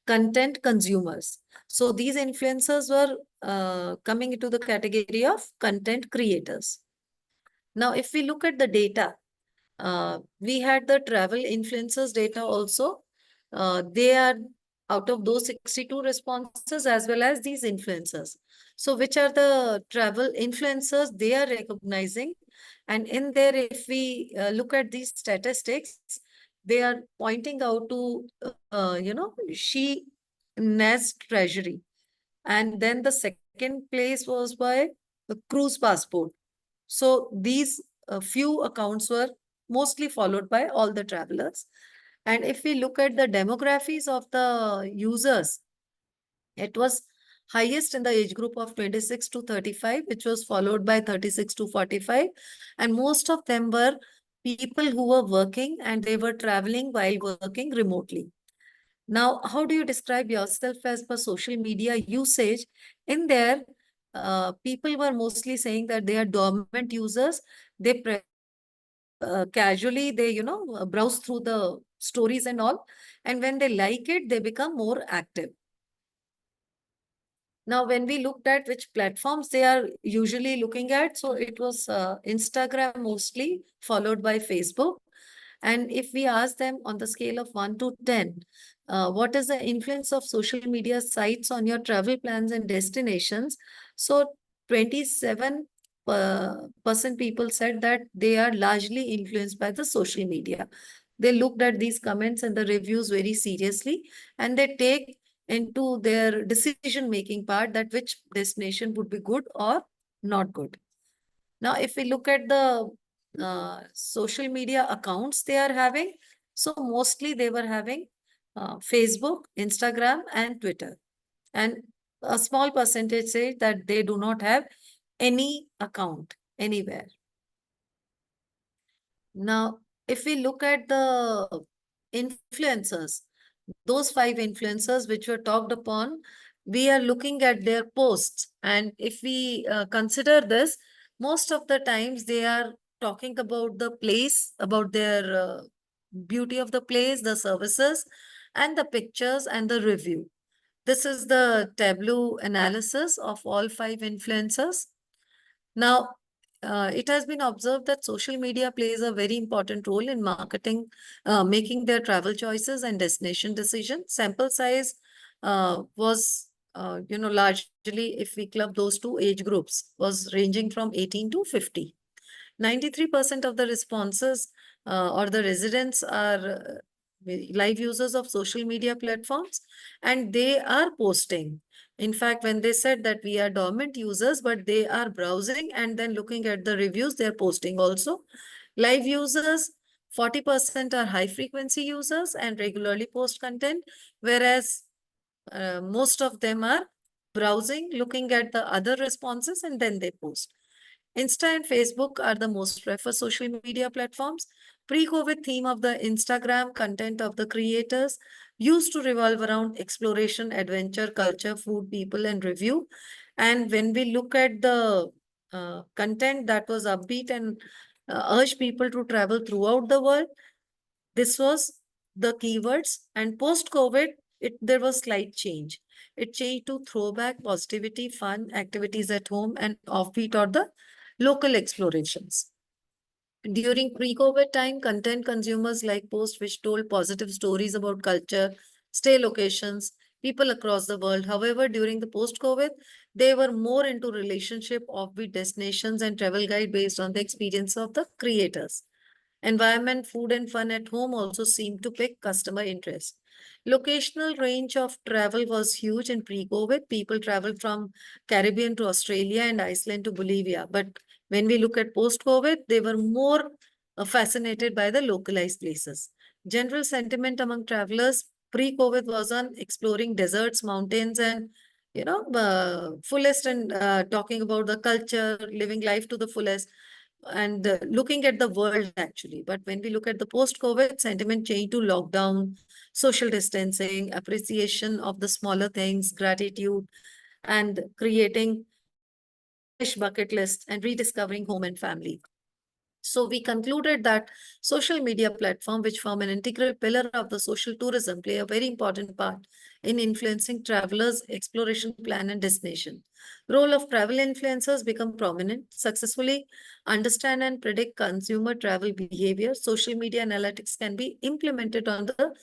content consumers. So these influencers were coming into the category of content creators. Now, if we look at the data, we had the travel influencers data also. They are out of those 62 responses, as well as these influencers. So which are the travel influencers they are recognizing? And in there, if we look at these statistics, they are pointing out to, She Nest Treasury. And then the second place was by the Cruise Passport. So these few accounts were mostly followed by all the travelers. And if we look at the demographics of the users, it was highest in the age group of 26 to 35, which was followed by 36 to 45. And most of them were people who were working, and they were traveling while working remotely. Now, how do you describe yourself as per social media usage? In there, people were mostly saying that they are dormant users. They casually, they, browse through the stories and all. And when they like it, they become more active. Now, when we looked at which platforms they are usually looking at, so it was Instagram mostly, followed by Facebook. And if we ask them on the scale of 1 to 10, what is the influence of social media sites on your travel plans and destinations? So 27% people said that they are largely influenced by the social media. They looked at these comments and the reviews very seriously, and they take into their decision-making part that which destination would be good or not good. Now, if we look at the social media accounts they are having, so mostly they were having Facebook, Instagram, and Twitter. And a small percentage say that they do not have any account anywhere. Now, if we look at the influencers, those 5 influencers which were talked upon, we are looking at their posts. And if we consider this, most of the times they are talking about the place, about their beauty of the place, the services, and the pictures and the review. This is the Tableau analysis of all 5 influencers. Now, it has been observed that social media plays a very important role in marketing, making their travel choices and destination decisions. Sample size was, largely, if we club those 2 age groups, was ranging from 18 to 50. 93% of the responses or the residents are live users of social media platforms, and they are posting. In fact, when they said that we are dormant users, but they are browsing and then looking at the reviews, they're posting also. Live users, 40% are high frequency users and regularly post content, whereas most of them are browsing, looking at the other responses, and then they post. Insta and Facebook are the most preferred social media platforms. Pre-COVID theme of the Instagram content of the creators used to revolve around exploration, adventure, culture, food, people, and review. And when we look at the content that was upbeat and urge people to travel throughout the world, this was the keywords. And post-COVID, there was slight change. It changed to throwback, positivity, fun, activities at home, and offbeat or the local explorations. During pre-COVID time, content consumers like posts which told positive stories about culture, stay locations, people across the world. However, during the post-COVID, they were more into relationship, offbeat destinations, and travel guide based on the experience of the creators. Environment, food, and fun at home also seemed to pick customer interest. Locational range of travel was huge in pre-COVID. People traveled from Caribbean to Australia and Iceland to Bolivia. But when we look at post-COVID, they were more fascinated by the localized places. General sentiment among travelers pre-COVID was on exploring deserts, mountains, and fullest, and talking about the culture, living life to the fullest, and looking at the world actually. But when we look at the post-COVID, sentiment changed to lockdown, social distancing, appreciation of the smaller things, gratitude, and creating fresh bucket lists and rediscovering home and family. So we concluded that social media platform, which form an integral pillar of the social tourism, play a very important part in influencing travelers' exploration plan and destination. Role of travel influencers become prominent. Successfully understand and predict consumer travel behavior, social media analytics can be implemented on the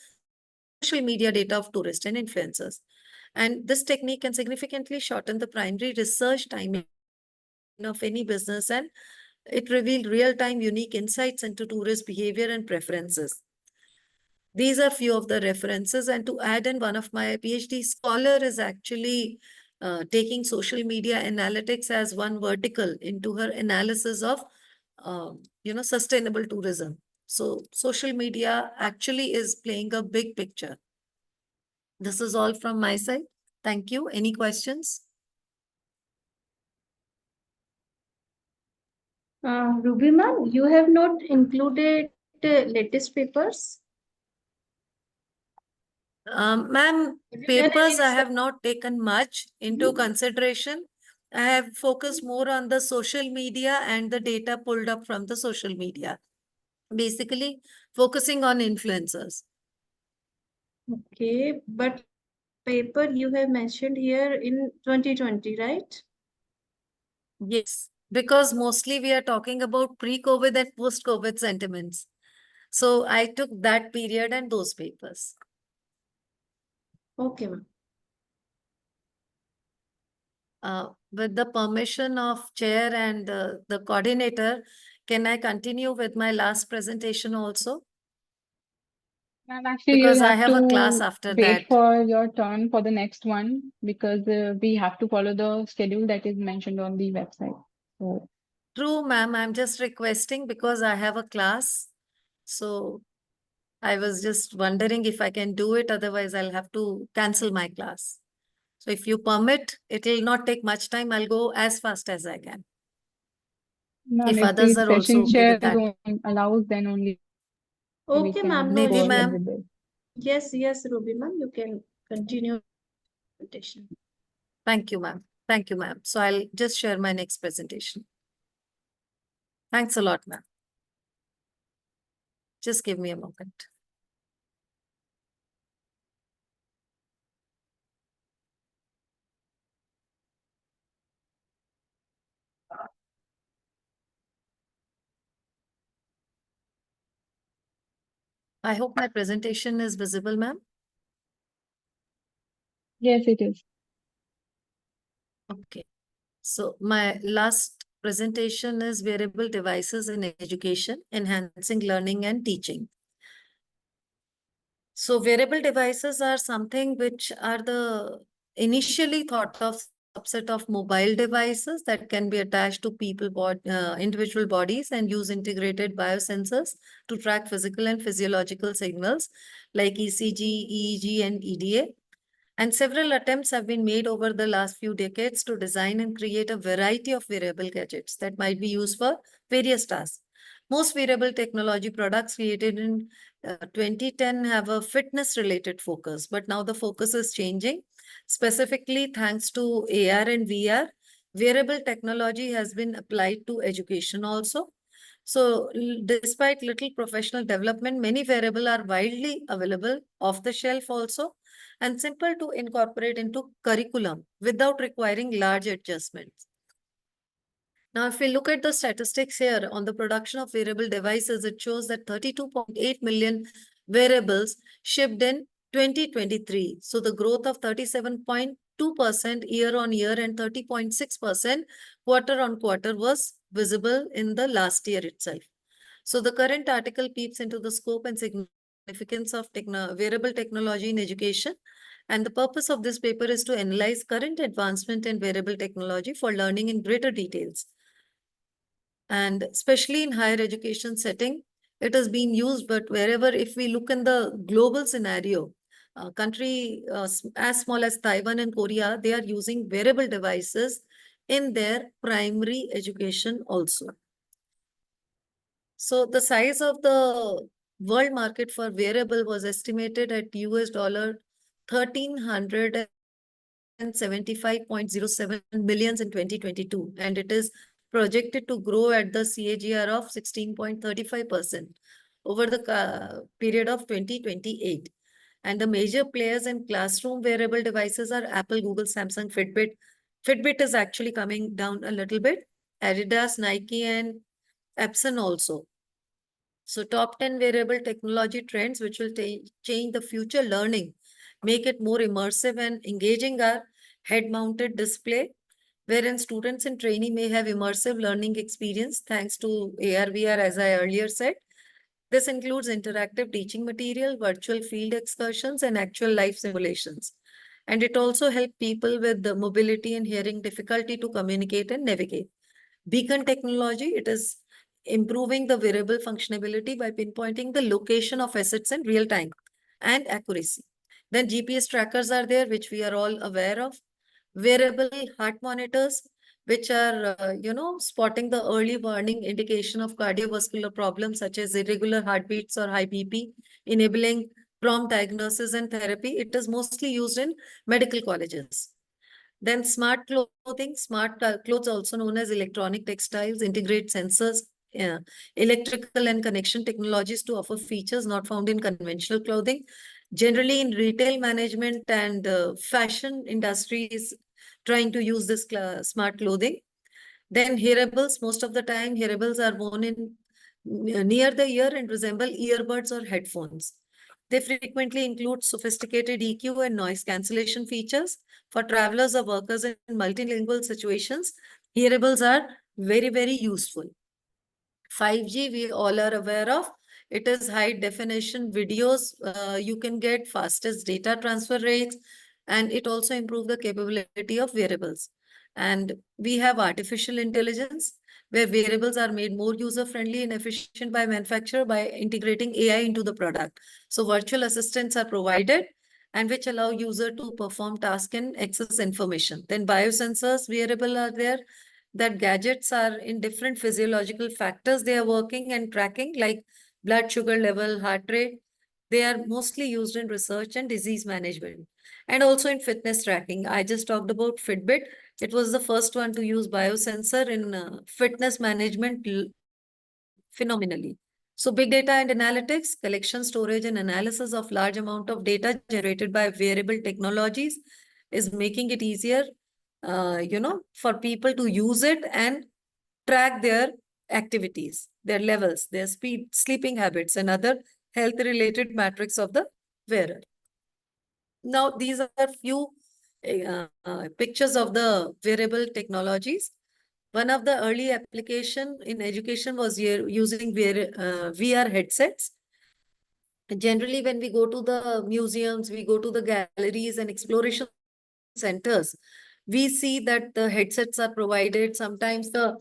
social media data of tourists and influencers. And this technique can significantly shorten the primary research time of any business, and it revealed real-time unique insights into tourist behavior and preferences. These are few of the references. And to add in, one of my PhD scholar is actually taking social media analytics as one vertical into her analysis of sustainable tourism. So social media actually is playing a big picture. This is all from my side. Thank you. Any questions? Ruby ma'am, you have not included latest papers. Ma'am, Have you done papers any I have research? not taken much into consideration. I have focused more on the social media and the data pulled up from the social media. Basically, focusing on influencers. Okay, but paper you have mentioned here in 2020, right? Yes, because mostly we are talking about pre-COVID and post-COVID sentiments. So I took that period and those papers. Okay, ma'am. With the permission of chair and the coordinator, can I continue with my last presentation also? Ma'am, actually, Because you'll I have have a class to after wait that. for your turn for the next one because we have to follow the schedule that is mentioned on the website. So, True, ma'am. I'm just requesting because I have a class. So I was just wondering if I can do it. Otherwise, I'll have to cancel my class. So if you permit, it will not take much time. I'll go as fast as I can. ma'am, If if the others are also session okay chair with that. allows, then only we Okay, ma'am, can no Maybe, go ahead issue. ma'am. with this. Yes, yes, Ruby ma'am, you can continue presentation. Thank you, ma'am. Thank you, ma'am. So I'll just share my next presentation. Thanks a lot, ma'am. Just give me a moment. I hope my presentation is visible, ma'am. Yes, it is. Okay. So my last presentation is wearable devices in education, enhancing learning and teaching. So wearable devices are something which are the initially thought of subset of mobile devices that can be attached to individual bodies and use integrated biosensors to track physical and physiological signals like ECG, EEG, and EDA. And several attempts have been made over the last few decades to design and create a variety of wearable gadgets that might be used for various tasks. Most wearable technology products created in 2010 have a fitness related focus, but now the focus is changing. Specifically, thanks to AR and VR, wearable technology has been applied to education also. So, despite little professional development, many wearables are widely available off the shelf also and simple to incorporate into curriculum without requiring large adjustments. Now, if we look at the statistics here on the production of wearable devices, it shows that 32.8 million wearables shipped in 2023. So the growth of 37.2% year on year and 30.6% quarter on quarter was visible in the last year itself. So the current article peeps into the scope and significance of wearable technology in education. And the purpose of this paper is to analyze current advancement in wearable technology for learning in greater details. And especially in higher education setting, it has been used, but wherever, if we look in the global scenario, country as small as Taiwan and Korea, they are using wearable devices in their primary education also. So the size of the world market for wearable was estimated at US dollar 1,375.07 millions in 2022, and it is projected to grow at the CAGR of 16.35% over the period of 2028. And the major players in classroom wearable devices are Apple, Google, Samsung, Fitbit. Fitbit is actually coming down a little bit. Adidas, Nike, and Epson also. So top 10 wearable technology trends which will change the future learning, make it more immersive and engaging are head-mounted display, wherein students and trainee may have immersive learning experience thanks to AR/VR, as I earlier said. This includes interactive teaching material, virtual field excursions, and actual life simulations. And it also helps people with the mobility and hearing difficulty to communicate and navigate. Beacon technology, it is improving the wearable functionality by pinpointing the location of assets in real time and accuracy. Then GPS trackers are there, which we are all aware of. Wearable heart monitors, which are, spotting the early warning indication of cardiovascular problems such as irregular heartbeats or high BP, enabling prompt diagnosis and therapy. It is mostly used in medical colleges. Then smart clothing, smart clothes also known as electronic textiles, integrate sensors, electrical and connection technologies to offer features not found in conventional clothing. Generally in retail management and fashion industries trying to use this smart clothing. Then hearables, most of the time hearables are worn in near the ear and resemble earbuds or headphones. They frequently include sophisticated EQ and noise cancellation features. For travelers or workers in multilingual situations, hearables are very, very useful. 5G, we all are aware of. It is high definition videos. You can get fastest data transfer rates, and it also improves the capability of wearables. And we have artificial intelligence, where wearables are made more user-friendly and efficient by manufacturer by integrating AI into the product. So virtual assistants are provided and which allow user to perform tasks and access information. Then biosensors wearable are there, that gadgets are in different physiological factors they are working and tracking, like blood sugar level, heart rate. They are mostly used in research and disease management and also in fitness tracking. I just talked about Fitbit. It was the first one to use biosensor in fitness management phenomenally. So big data and analytics, collection, storage, and analysis of large amount of data generated by wearable technologies is making it easier, for people to use it and track their activities, their levels, their speed, sleeping habits, and other health-related metrics of the wearer. Now, these are few pictures of the wearable technologies. One of the early application in education was using VR headsets. generally when we go to the museums, we go to the galleries and exploration centers, we see that the headsets are provided. Sometimes the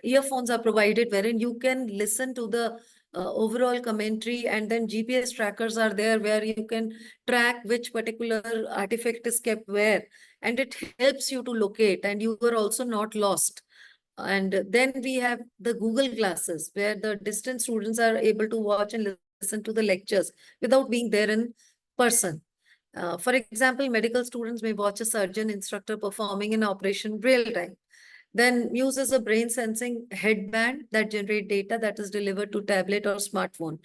earphones are provided wherein you can listen to the overall commentary, and then GPS trackers are there where you can track which particular artifact is kept where, and it helps you to locate and you are also not lost. And then we have the Google glasses where the distant students are able to watch and listen to the lectures without being there in person. For example, medical students may watch a surgeon instructor performing an operation real time. Then uses a brain sensing headband that generate data that is delivered to tablet or smartphone.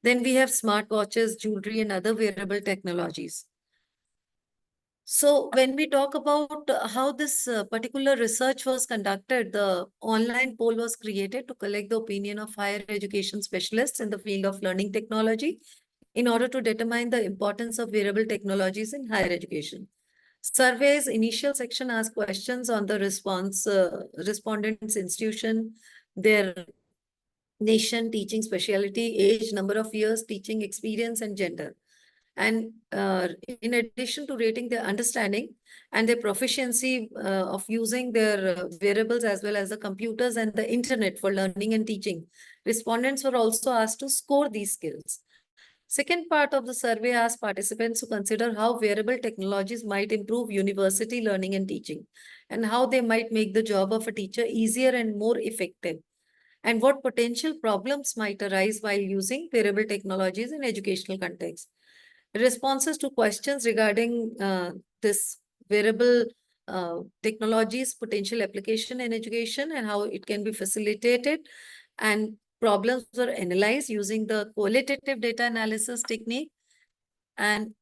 Then we have smartwatches, jewelry, and other wearable technologies. So when we talk about how this particular research was conducted, the online poll was created to collect the opinion of higher education specialists in the field of learning technology in order to determine the importance of wearable technologies in higher education. Survey's initial section asked questions on the respondents' institution, their nation, teaching specialty, age, number of years, teaching experience, and gender. And in addition to rating their understanding and their proficiency of using their wearables as well as the computers and the internet for learning and teaching, respondents were also asked to score these skills. Second part of the survey asked participants to consider how wearable technologies might improve university learning and teaching, and how they might make the job of a teacher easier and more effective, and what potential problems might arise while using wearable technologies in educational context. Responses to questions regarding this wearable technologies, potential application in education and how it can be facilitated, and problems were analyzed using the qualitative data analysis technique. And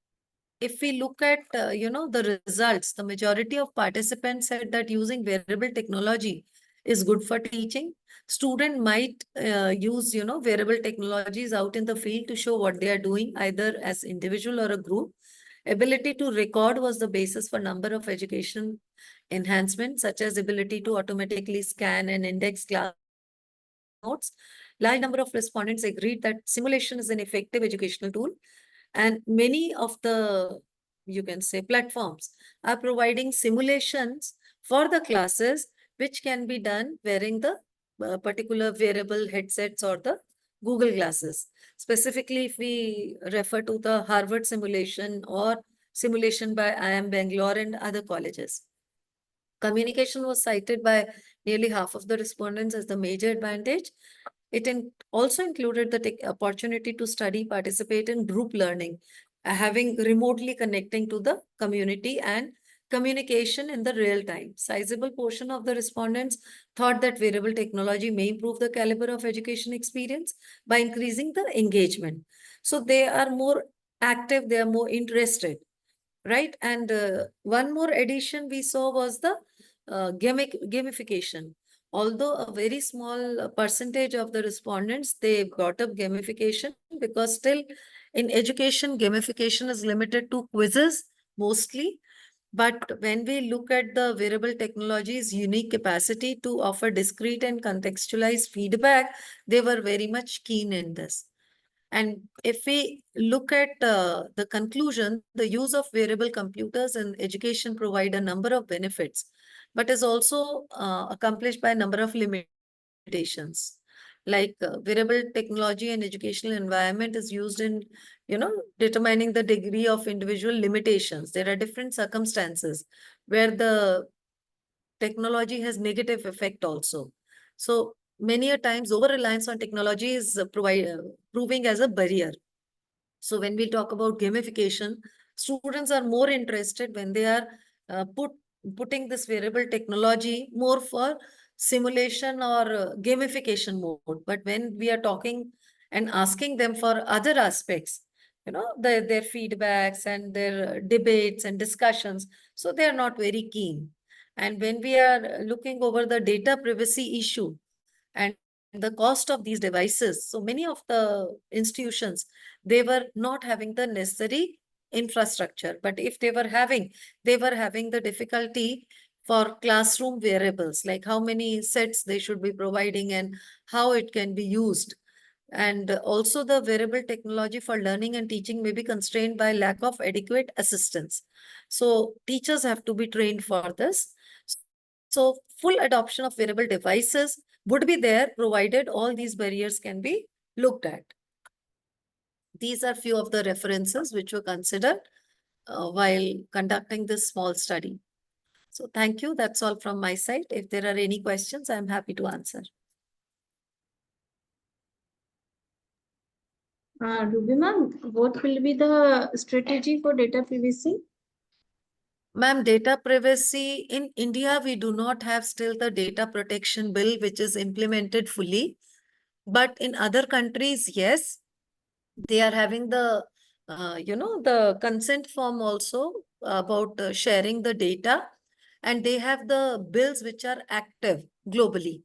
if we look at, the results, the majority of participants said that using wearable technology is good for teaching. Student might use, wearable technologies out in the field to show what they are doing, either as individual or a group. Ability to record was the basis for number of education enhancements, such as ability to automatically scan and index class notes. Large number of respondents agreed that simulation is an effective educational tool, and many of the, you can say, platforms are providing simulations for the classes, which can be done wearing the particular wearable headsets or the Google glasses. Specifically, if we refer to the Harvard simulation or simulation by IIM Bangalore and other colleges. Communication was cited by nearly half of the respondents as the major advantage. It also included the opportunity to study, participate in group learning, having remotely connecting to the community and communication in the real time. Sizable portion of the respondents thought that wearable technology may improve the caliber of education experience by increasing the engagement. So they are more active, they are more interested, right? And one more addition we saw was the gamification. Although a very small percentage of the respondents, they brought up gamification, because still in education, gamification is limited to quizzes mostly. But when we look at the wearable technology's unique capacity to offer discrete and contextualized feedback, they were very much keen in this. And if we look at the conclusion, the use of wearable computers in education provide a number of benefits, but is also accomplished by a number of limitations. Like wearable technology and educational environment is used in, determining the degree of individual limitations. There are different circumstances where the technology has negative effect also. So many a times over-reliance on technology is proving as a barrier. So when we talk about gamification, students are more interested when they are putting this wearable technology more for simulation or gamification mode. But when we are talking and asking them for other aspects, their feedbacks and their debates and discussions, so they are not very keen. And when we are looking over the data privacy issue and the cost of these devices, so many of the institutions, they were not having the necessary infrastructure. But if they were having the difficulty for classroom wearables, like how many sets they should be providing and how it can be used. And also the wearable technology for learning and teaching may be constrained by lack of adequate assistance. So teachers have to be trained for this. So full adoption of wearable devices would be there provided all these barriers can be looked at. These are few of the references which were considered while conducting this small study. So thank you. That's all from my side. If there are any questions, I'm happy to answer. Ruby ma'am, what will be the strategy for data privacy? Ma'am, data privacy in India, we do not have still the data protection bill, which is implemented fully. But in other countries, yes, they are having the, the consent form also about sharing the data. And they have the bills which are active globally,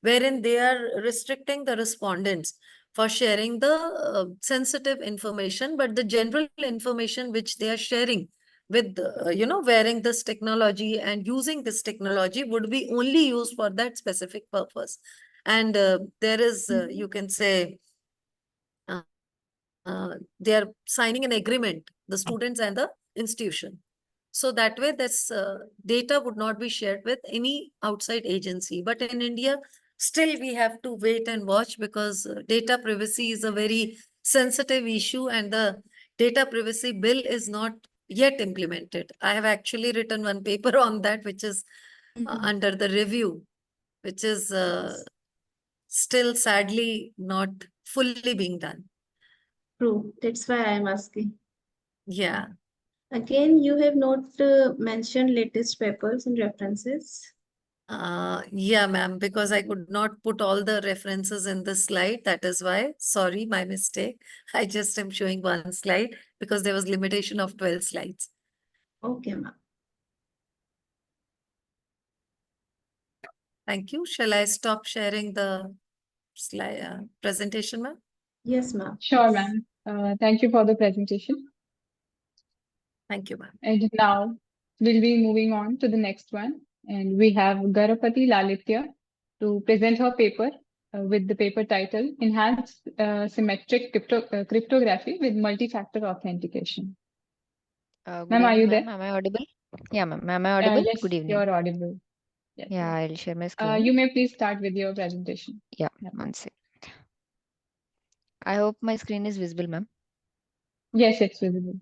wherein they are restricting the respondents for sharing the sensitive information, but the general information which they are sharing with, wearing this technology and using this technology would be only used for that specific purpose. And there is, you can say, they are signing an agreement, the students and the institution. So that way this data would not be shared with any outside agency. But in India, still we have to wait and watch because data privacy is a very sensitive issue and the data privacy bill is not yet implemented. I have actually written one paper on that, which is under the review, which is still sadly not fully being done. True. That's why I'm asking. Yeah. Again, you have not mentioned latest papers and references. Yeah, ma'am, because I could not put all the references in the slide. That is why, sorry, my mistake. I just am showing one slide because there was limitation of 12 slides. Okay, ma'am. Thank you. Shall I stop sharing the slide presentation, ma'am? Yes, ma'am. Sure, ma'am. Thank you for the presentation. Thank you, ma'am. And now we'll be moving on to the next one. And we have Garapati Lalitya to present her paper with the paper title Enhanced Symmetric Cryptography with Multi-Factor Authentication. Good Ma'am, are evening, you ma'am. there? Am I audible? Yeah, ma'am. Am I audible? Yes, Good evening. you're audible. Yes, Yeah, yes. I'll share my screen. You may please start with your presentation. Yeah, Yeah. one sec. I hope my screen is visible, ma'am. Yes, it's visible.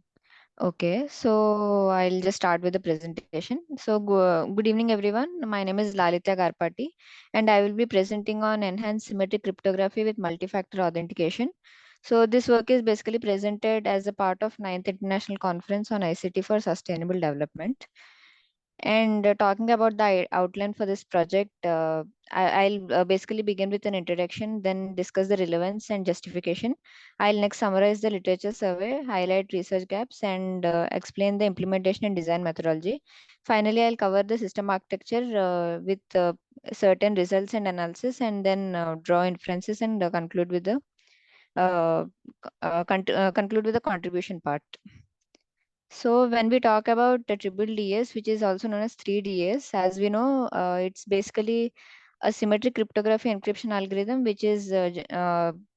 Okay, so I'll just start with the presentation. So good evening, everyone. My name is Lalitya Garpati, and I will be presenting on enhanced symmetric cryptography with multi-factor authentication. So this work is basically presented as a part of 9th International Conference on ICT for Sustainable Development. And talking about the outline for this project, I'll basically begin with an introduction, then discuss the relevance and justification. I'll next summarize the literature survey, highlight research gaps, and explain the implementation and design methodology. Finally, I'll cover the system architecture with certain results and analysis, and then draw inferences and uh, conclude with the contribution part. So when we talk about the triple DS, which is also known as 3DS, as we know, it's basically a symmetric cryptography encryption algorithm, which is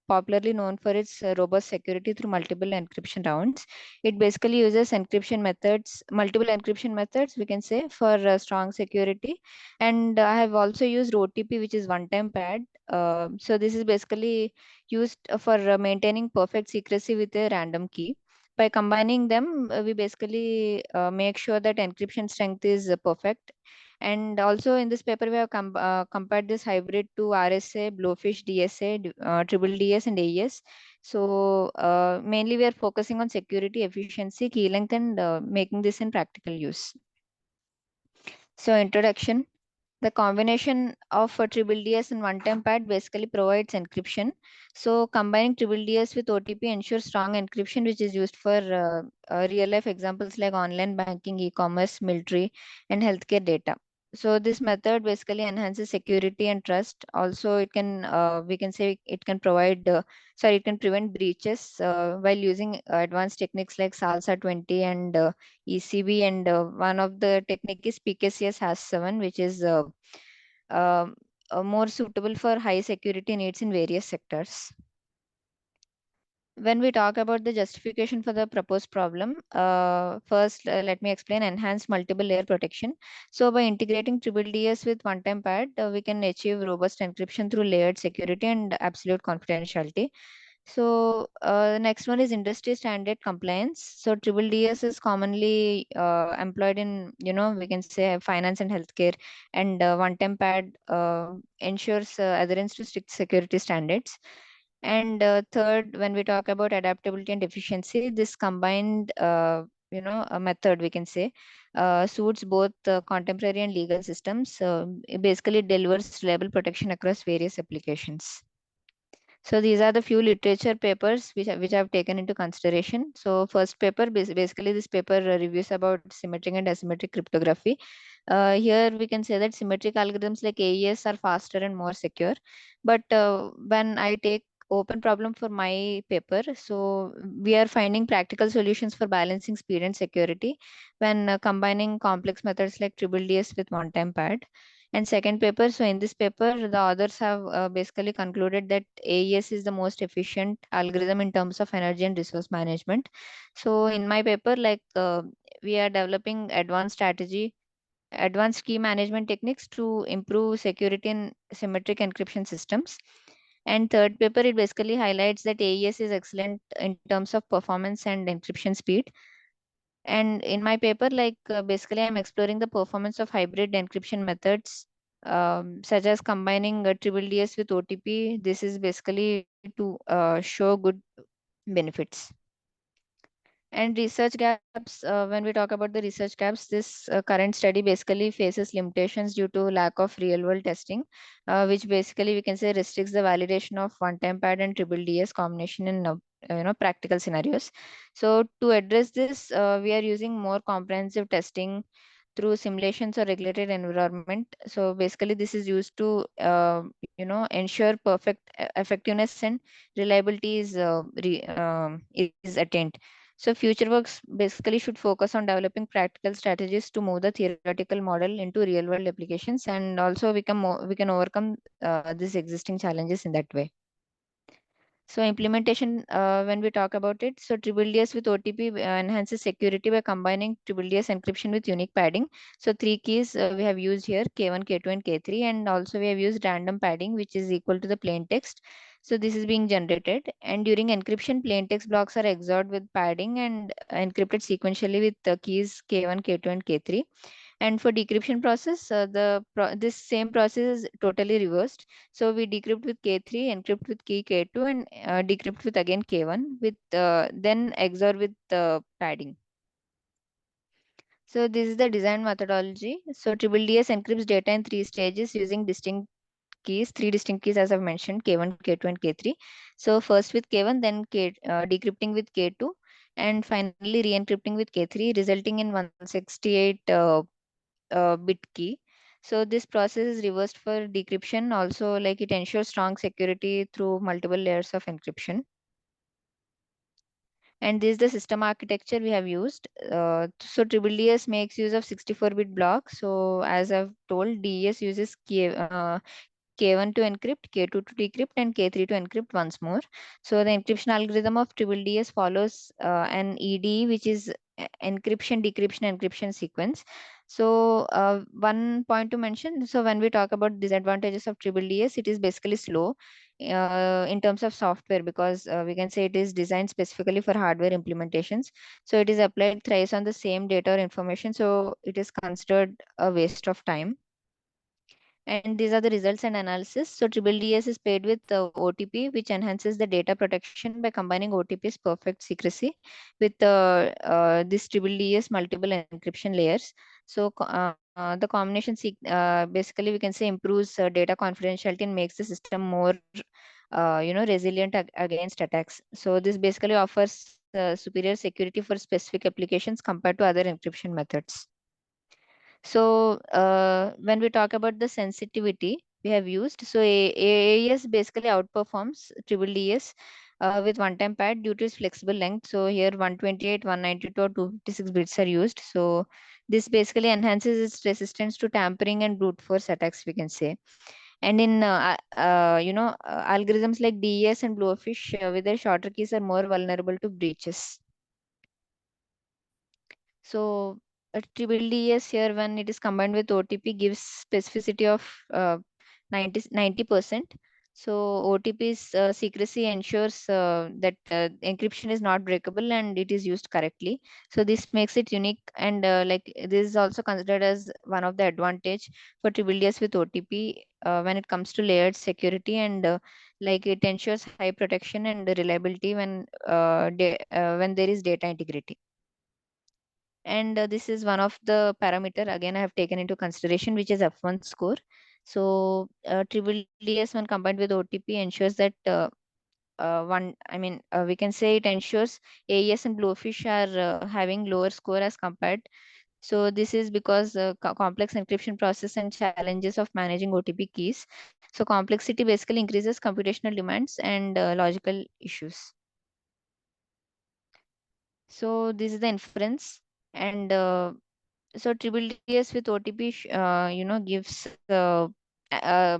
popularly known for its robust security through multiple encryption rounds. It basically uses encryption methods, multiple encryption methods, we can say, for strong security. And I have also used OTP, which is one-time pad. So this is basically used for maintaining perfect secrecy with a random key. By combining them, we basically make sure that encryption strength is perfect. And also in this paper, we have compared this hybrid to RSA, Blowfish, DSA, Triple DS, and AES. So mainly we are focusing on security, efficiency, key length, and making this in practical use. So introduction. The combination of a triple DS and one-time pad basically provides encryption. So combining triple DS with OTP ensures strong encryption, which is used for real-life examples like online banking, e-commerce, military, and healthcare data. So this method basically enhances security and trust. Also, it can we can say it can it can prevent breaches while using advanced techniques like SALSA 20 and ECB, and one of the technique is PKCS has 7, which is um more suitable for high security needs in various sectors. when we talk about the justification for the proposed problem, first let me explain enhanced multiple layer protection. So by integrating triple DS with one-time pad, we can achieve robust encryption through layered security and absolute confidentiality. So the next one is industry standard compliance. So triple DS is commonly employed in, we can say finance and healthcare, and one-time pad ensures adherence to strict security standards. And third, when we talk about adaptability and efficiency, this combined, a method, we can say, suits both contemporary and legal systems. It basically delivers reliable protection across various applications. So these are the few literature papers which I've taken into consideration. So first paper, basically this paper reviews about symmetric and asymmetric cryptography. Here we can say that symmetric algorithms like AES are faster and more secure. But when I take open problem for my paper, so we are finding practical solutions for balancing speed and security when combining complex methods like triple DS with one-time pad. And second paper, so in this paper, the authors have basically concluded that AES is the most efficient algorithm in terms of energy and resource management. So in my paper, like we are developing advanced key management techniques to improve security in symmetric encryption systems. And third paper, it basically highlights that AES is excellent in terms of performance and encryption speed. And in my paper, like basically, I'm exploring the performance of hybrid encryption methods, such as combining triple DS with OTP. This is basically to show good benefits. And research gaps, when we talk about the research gaps, this current study basically faces limitations due to lack of real world testing, which basically we can say restricts the validation of one-time pad and triple DS combination in practical scenarios. So to address this, we are using more comprehensive testing through simulations or regulated environment. So basically, this is used to ensure perfect effectiveness and reliability is attained. So future works basically should focus on developing practical strategies to move the theoretical model into real world applications, and also we can overcome these existing challenges in that way. So implementation, when we talk about it, so triple DS with OTP enhances security by combining triple DS encryption with unique padding. So three keys we have used here, K1, K2, and K3, and also we have used random padding, which is equal to the plain text. So this is being generated, and during encryption, plain text blocks are XORed with padding and encrypted sequentially with the keys K1, K2, and K3. And for decryption process, this same process is totally reversed. So we decrypt with K3, encrypt with key K2, and decrypt with again K1 with then XOR with padding. So this is the design methodology. So triple DS encrypts data in three stages using three distinct keys as I've mentioned, K1, K2, and K3. So first with K1, then decrypting with K2, and finally re-encrypting with K3, resulting in 168 bit key. So this process is reversed for decryption. Also, like it ensures strong security through multiple layers of encryption. And this is the system architecture we have used. So triple DS makes use of 64-bit block. So as I've told, DES uses K1 to encrypt, K2 to decrypt, and K3 to encrypt once more. So the encryption algorithm of triple DS follows an EDE, which is encryption, decryption, encryption sequence. So one point to mention, so when we talk about disadvantages of triple DS, it is basically slow in terms of software, because we can say it is designed specifically for hardware implementations. So it is applied thrice on the same data or information. So it is considered a waste of time. And these are the results and analysis. So triple DS is paired with OTP, which enhances the data protection by combining OTP's perfect secrecy with this triple DS multiple encryption layers. So the combination basically we can say improves data confidentiality and makes the system more resilient against attacks. So this basically offers superior security for specific applications compared to other encryption methods. So when we talk about the sensitivity we have used, so AES basically outperforms triple DS with one-time pad due to its flexible length. So here 128, 192, or 256 bits are used. So this basically enhances its resistance to tampering and brute force attacks, we can say. And in algorithms like DES and Bluefish, with their shorter keys are more vulnerable to breaches. So a triple DS here, when it is combined with OTP, gives specificity of 90%. So OTP's secrecy ensures that encryption is not breakable and it is used correctly. So this makes it unique, and like this is also considered as one of the advantage for triple DS with OTP when it comes to layered security, and like it ensures high protection and reliability when there is data integrity. And this is one of the parameter again I have taken into consideration, which is F1 score. So triple DS when combined with OTP ensures that we can say it ensures AES and Bluefish are having lower score as compared. So this is because complex encryption process and challenges of managing OTP keys. So complexity basically increases computational demands and logical issues. So this is the inference, and so triple DS with OTP, gives uh,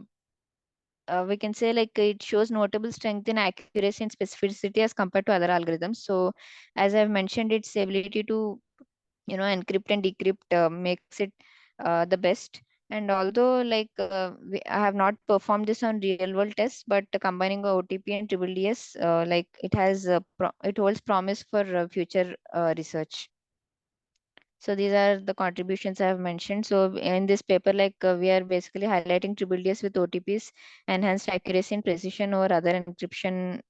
we can say like it shows notable strength in accuracy and specificity as compared to other algorithms. So as I've mentioned, its ability to encrypt and decrypt makes it the best. And although like I have not performed this on real world tests, but combining OTP and triple DS, like it has it holds promise for future research. So these are the contributions I have mentioned. So in this paper, like we are basically highlighting triple DS with OTPs, enhanced accuracy and precision over other encryption,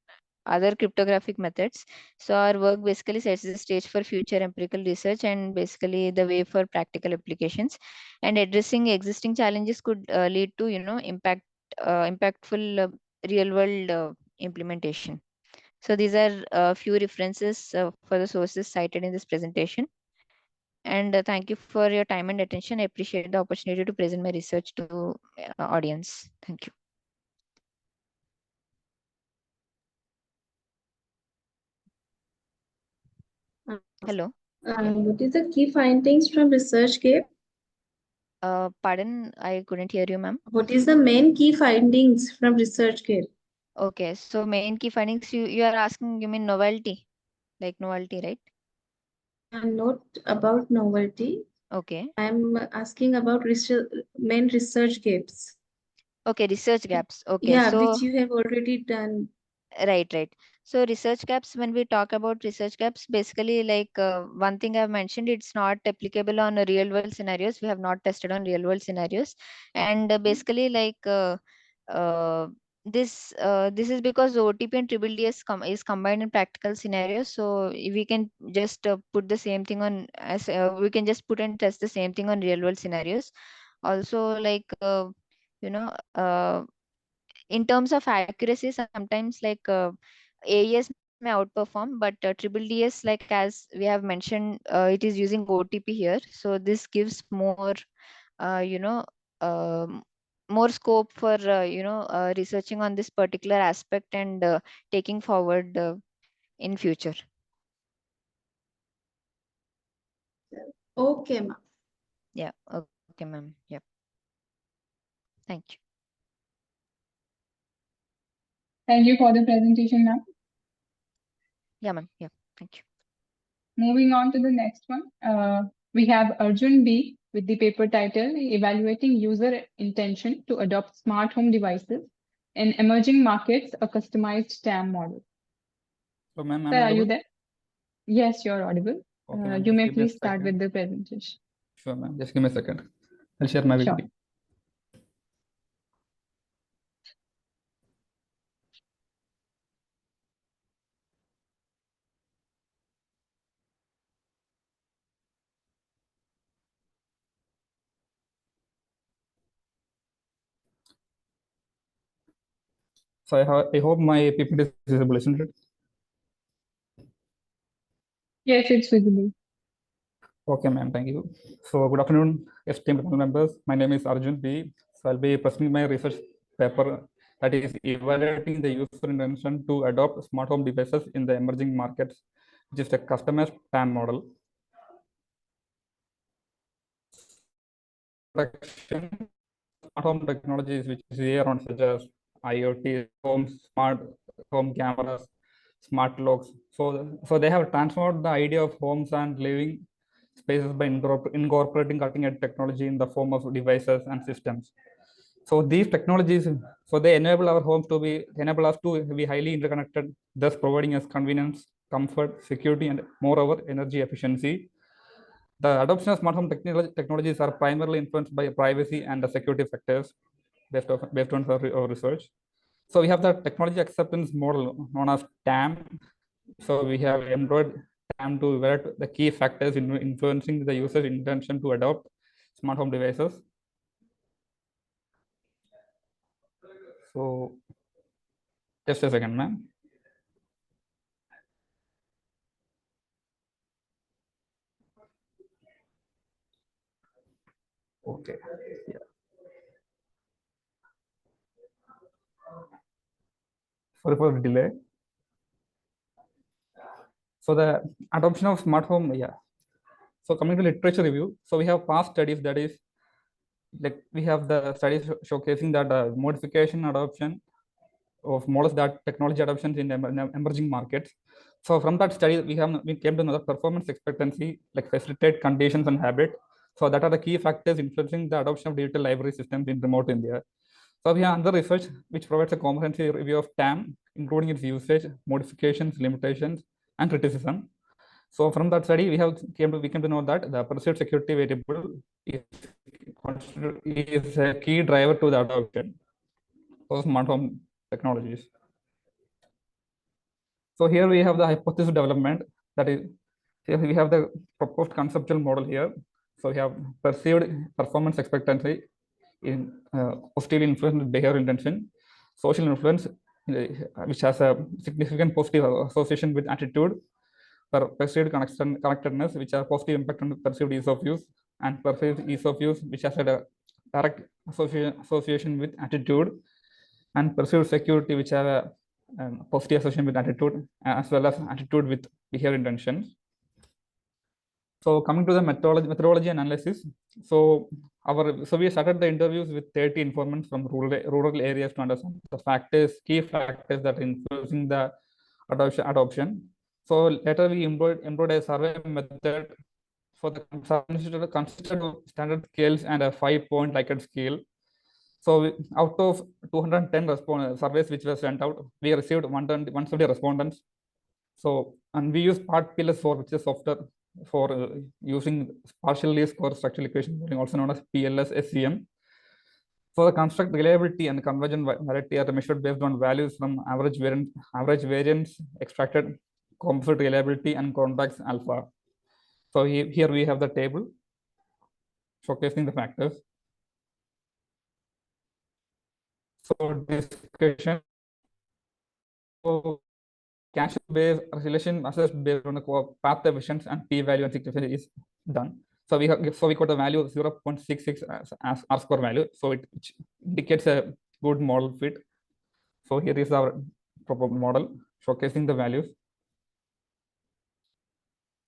other cryptographic methods. So our work basically sets the stage for future empirical research and basically the way for practical applications. And addressing existing challenges could lead to impactful real world implementation. So these are a few references for the sources cited in this presentation. And thank you for your time and attention. I appreciate the opportunity to present my research to audience. Thank you. Hello. What is the key findings from ResearchGate? Pardon, I couldn't hear you, ma'am. What is the main key findings from ResearchGate? Okay, so main key findings, you are asking, you mean novelty, like novelty, right? Not about novelty. Okay. I'm asking about main research gaps. Okay, research gaps. Okay, Yeah, so which you have already done. right. So research gaps, when we talk about research gaps, basically like one thing I've mentioned, it's not applicable on real world scenarios. We have not tested on real world scenarios. And basically like uh, this is because OTP and triple DS is combined in practical scenarios. So we can just put the same thing on as we can just put and test the same thing on real world scenarios. Also like in terms of accuracy, sometimes like AES may outperform, but triple DS, like as we have mentioned, it is using OTP here. So this gives more, uh, you know, um, more scope for, researching on this particular aspect and taking forward in future. Okay, ma'am. Yeah. Okay, ma'am. Yep. Thank you. Thank you for the presentation, ma'am. Yeah, ma'am. Yeah. Thank you. Moving on to the next one, we have Arjun B with the paper title Evaluating User Intention to Adopt Smart Home Devices in Emerging Markets, a Customized TAM Model. So, ma'am, I'm Sir, are you audible? there? Yes, you're audible. Okay, ma'am. You Just may give me a please start with second. the presentation. Sure, ma'am. Just give me a second. I'll share my Sure. PPT. So I hope my PPT is visible, isn't it? Yes, it's visible. Okay, ma'am. Thank you. So good afternoon, esteemed panel members. My name is Arjun B. So I'll be presenting my research paper that is evaluating the user intention to adopt smart home devices in the emerging markets, which is a customized TAM model. Protection smart home technologies which is here on, such as IoT, smart home cameras, smart locks. So they have transformed the idea of homes and living spaces by incorporating cutting-edge technology in the form of devices and systems. So these technologies, so they enable us to be highly interconnected, thus providing us convenience, comfort, security, and moreover energy efficiency. The adoption of smart home technologies are primarily influenced by privacy and the security factors based on our research. So we have the technology acceptance model known as TAM. So we have employed TAM to evaluate the key factors influencing the user's intention to adopt smart home devices. So just a second, ma'am. Okay. Yeah. Sorry for the delay. So the adoption of smart home, yeah. So coming to literature review, so we have past studies, that is, like we have the studies showcasing that modification adoption of models, that technology adoptions in emerging markets. So from that study, we came to know the performance expectancy, like facilitate conditions and habit. So that are the key factors influencing the adoption of digital library systems in remote India. So we have other research which provides a comprehensive review of TAM, including its usage, modifications, limitations, and criticism. So from that study, we came to know that the perceived security variable is a key driver to the adoption of smart home technologies. So here we have the hypothesis development, that is, here we have the proposed conceptual model here. So we have perceived performance expectancy in positively influenced behavior intention, social influence, which has a significant positive association with attitude, perceived connectedness, which are positive impact on perceived ease of use, and perceived ease of use, which has a direct association with attitude, and perceived security, which have a positive association with attitude, as well as attitude with behavior intentions. So coming to the methodology and analysis. So we started the interviews with 30 informants from rural areas to understand the key factors that are influencing the adoption. So later we employed a survey method for the consisted of standard scales and a 5-point Likert scale. So out of 210 surveys which were sent out, we received 170 respondents. So, and we use part PLS4, which is software for using partially score structural equation modeling, also known as PLS SCM. So the construct reliability and conversion variety are measured based on values from average variance extracted, composite reliability, and convex alpha. So here we have the table showcasing the factors. So discussion. So cache based relation assessed based on the path efficiency and p-value and significance is done. So we got the value of 0.66 as R-square value. So it indicates a good model fit. So here is our proper model showcasing the values.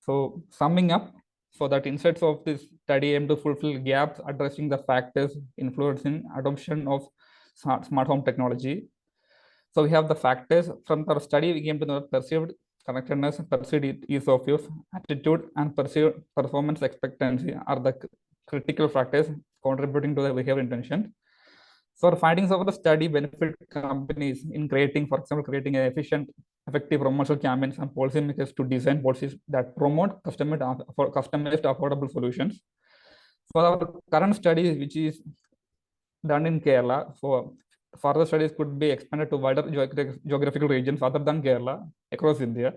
So summing up, so that insights of this study aim to fulfill gaps addressing the factors influencing adoption of smart home technology. So we have the factors from our study. We came to know perceived connectedness, perceived ease of use, attitude, and perceived performance expectancy are the critical factors contributing to the behavior intention. So our findings of the study benefit companies in creating, for example, creating an efficient, effective promotional campaigns and policymakers to design policies that promote customized, affordable solutions. For our current study, which is done in Kerala, so further studies could be expanded to wider geographical regions other than Kerala across India.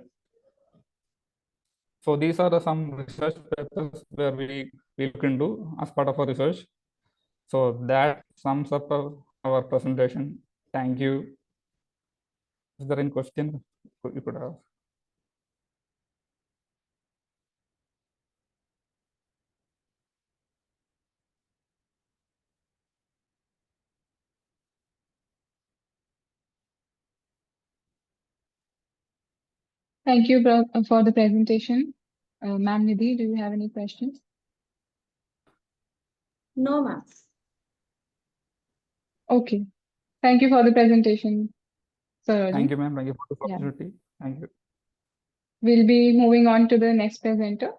So these are some research papers where we look into as part of our research. So that sums up our presentation. Thank you. Is there any question you could have? Thank you for the presentation. Ma'am Nidhi, do you have any questions? No, ma'am. Okay. Thank you for the presentation, Sir Arjun. Thank you, ma'am. Thank you for this Yeah. opportunity. Thank you. We'll be moving on to the next presenter.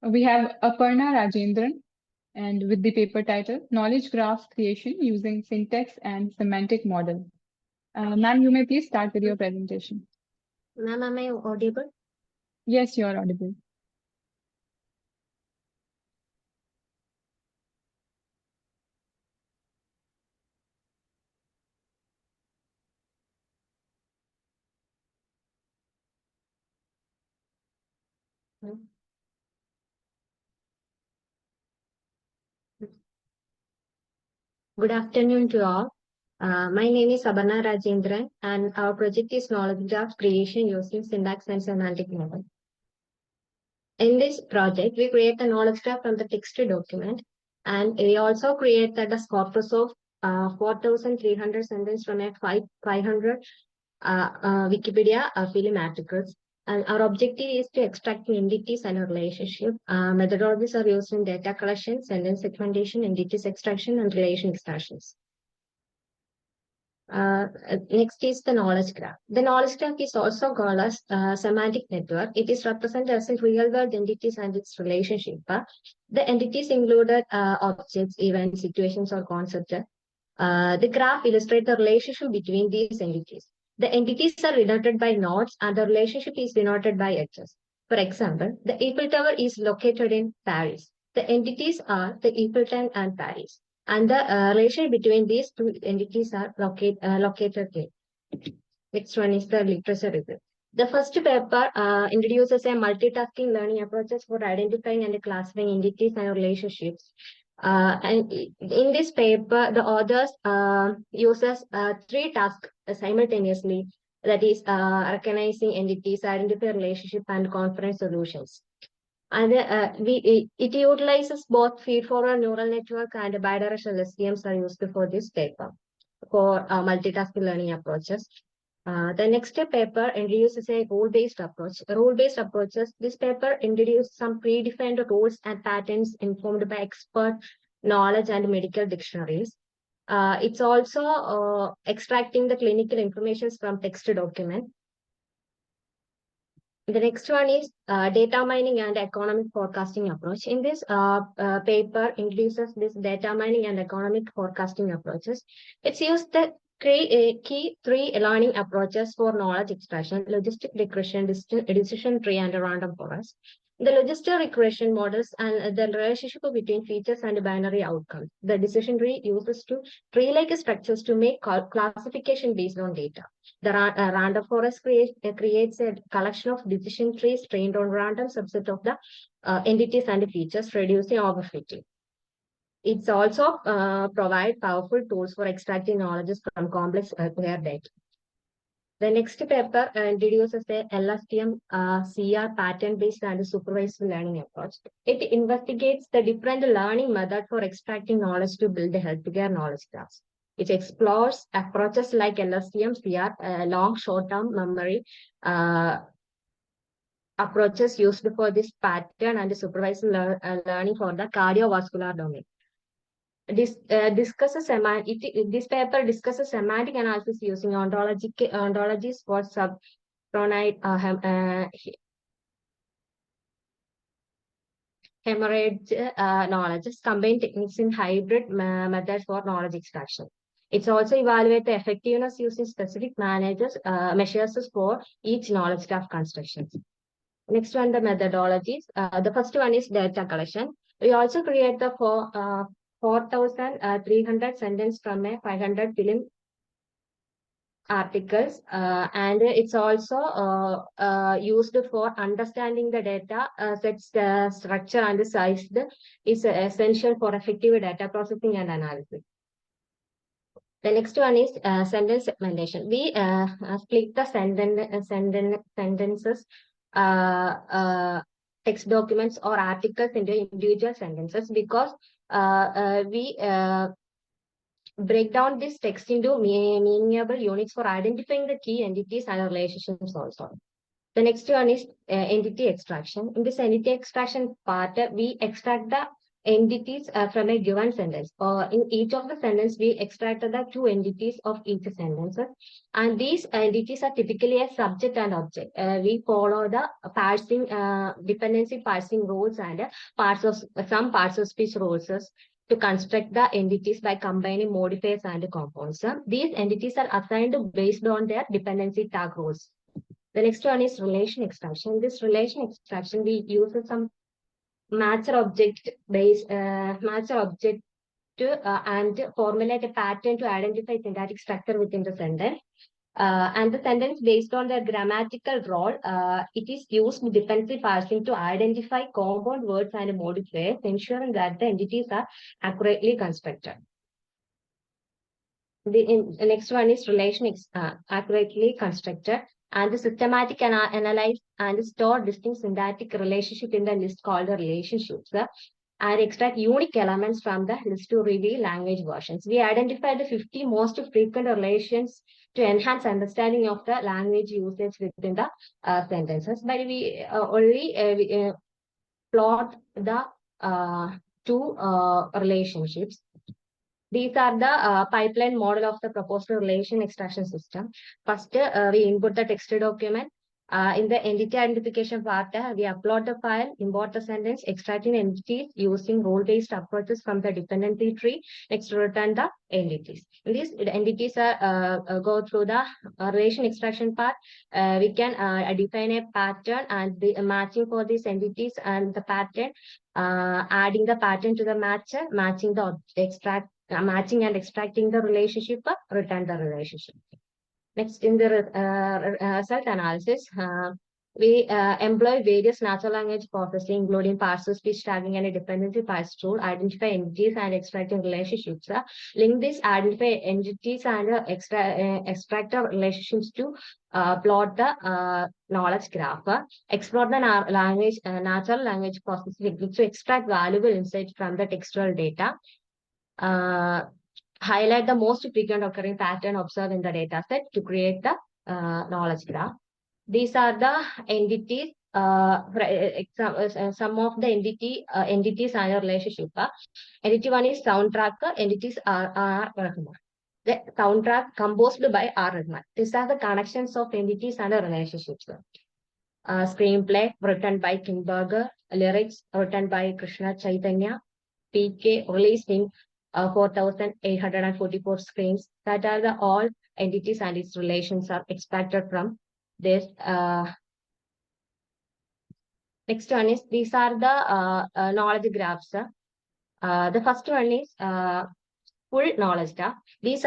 We have Aparna Rajendran, and with the paper title, Knowledge Graph Creation Using Syntax and Semantic Model. Ma'am, you may please start with your presentation. Ma'am, am I audible? Yes, you are audible. Good afternoon to all. My name is Sabarna Rajendran, and our project is knowledge graph creation using syntax and semantic model. In this project, we create a knowledge graph from the text document, and we also create a corpus of 4,300 sentences from a 500 Wikipedia film articles. And our objective is to extract entities and a relationship. Methodologies are used in data collection, sentence segmentation, entities extraction, and relation extractions. Next is the knowledge graph. The knowledge graph is also called as semantic network. It is represented as real-world entities and its relationship. The entities included objects, events, situations, or concepts. The graph illustrates the relationship between these entities. The entities are denoted by nodes and the relationship is denoted by edges. For example, the Eiffel Tower is located in Paris. The entities are the Eiffel Tower and Paris. And the relation between these two entities are located here. Next one is the literature review. The first paper introduces a multitasking learning approaches for identifying and classifying entities and relationships. And in this paper, the authors uses 3 tasks simultaneously, that is recognizing entities, identify relationship, and conference solutions. And it utilizes both feed-forward neural network and bidirectional SVMs are used for this paper for multitasking learning approaches. The next paper introduces a rule-based approach. Rule-based approaches, this paper introduced some predefined rules and patterns informed by expert knowledge and medical dictionaries. It's also extracting the clinical information from text document. The next one is data mining and economic forecasting approach. In this paper introduces this data mining and economic forecasting approaches. It's used the key 3 learning approaches for knowledge extraction: logistic regression, decision tree, and random forest. The logistic regression models and the relationship between features and binary outcomes. The decision tree uses tree-like structures to make classification based on data. The random forest creates a collection of decision trees trained on random subset of the entities and features, reducing overfitting. It's also provide powerful tools for extracting knowledge from complex clear data. The next paper introduces a LSTM CR pattern-based and supervised learning approach. It investigates the different learning method for extracting knowledge to build a healthcare knowledge graphs. It explores approaches like LSTM, CR, long short-term memory approaches used for this pattern and supervised learning for the cardiovascular domain. This paper discusses semantic analysis using ontologies for subchronite hemorrhage knowledge, combine techniques in hybrid methods for knowledge extraction. It's also evaluate the effectiveness using specific measures for each knowledge graph construction. Next one, the methodologies. The first one is data collection. We also create the 4,300 sentences from a 500 film articles, and it's also used for understanding the data sets, structure and size is essential for effective data processing and analysis. The next one is sentence segmentation. We split the sentences, text documents or articles into individual sentences because we break down this text into meaningable units for identifying the key entities and relationships also. The next one is entity extraction. In this entity extraction part, we extract the entities from a given sentence. In each of the sentence, we extracted the two entities of each sentence. And these entities are typically a subject and object. We follow the parsing, dependency parsing rules and some parts of speech rules to construct the entities by combining modifiers and compounds. These entities are assigned based on their dependency tag rules. The next one is relation extraction. This relation extraction, we use some matcher object and formulate a pattern to identify syntactic structure within the sentence. And the sentence based on the grammatical role, it is used with dependency parsing to identify compound words and modifiers, ensuring that the entities are accurately constructed. The next one is relation accurately constructed, and the systematic analyze and store distinct syntactic relationship in the list called the relationships, and extract unique elements from the list to reveal language versions. We identified the 50 most frequent relations to enhance understanding of the language usage within the sentences. But we only plot the two relationships. These are the pipeline model of the proposed relation extraction system. First, we input the text document. In the entity identification part, we upload the file, import the sentence, extracting entities using rule-based approaches from the dependency tree. Next, return the entities. These entities go through the relation extraction part. We can define a pattern and the matching for these entities and the pattern, adding the pattern to the matcher, matching the matching and extracting the relationship, return the relationship. Next, in the result analysis, we employ various natural language processing, including parser speech tagging and a dependency parse tool, identify entities and extracting relationships. Link these identify entities and extract the relationships to plot the knowledge graph. Explore the natural language processing to extract valuable insights from the textual data. Highlight the most frequent occurring pattern observed in the data set to create the knowledge graph. These are the entities, some of the entities and relationship. Entity one is soundtrack, entities are R. Rahman. The soundtrack composed by R. Rahman. These are the connections of entities and relationships. Screenplay written by Kimberger, lyrics written by Krishna Chaitanya, PK released in 4,844 screens. That are the all entities and its relations are extracted from this. Next one is, these are the knowledge graphs. The first one is full knowledge graph. These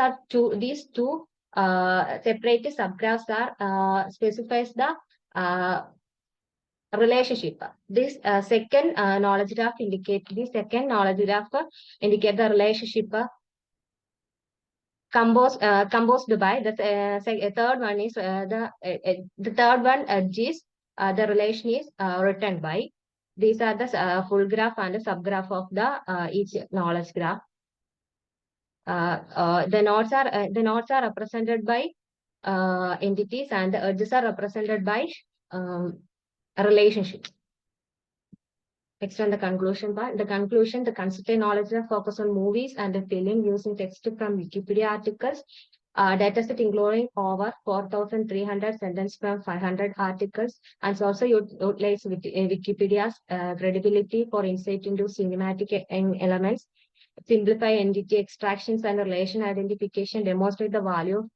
two separate subgraphs are specifies the relationship. This second knowledge graph indicate the relationship composed by the third one is the third one is the relation is written by. These are the full graph and the subgraph of the each knowledge graph. The nodes are represented by entities and the edges are represented by relationships. Next on the conclusion part. The conclusion, the consultant knowledge graph focus on movies and the film using text from Wikipedia articles. Dataset including over 4,300 sentences from 500 articles, and also utilize Wikipedia's credibility for insight into cinematic elements, simplify entity extractions and relation identification, demonstrate the value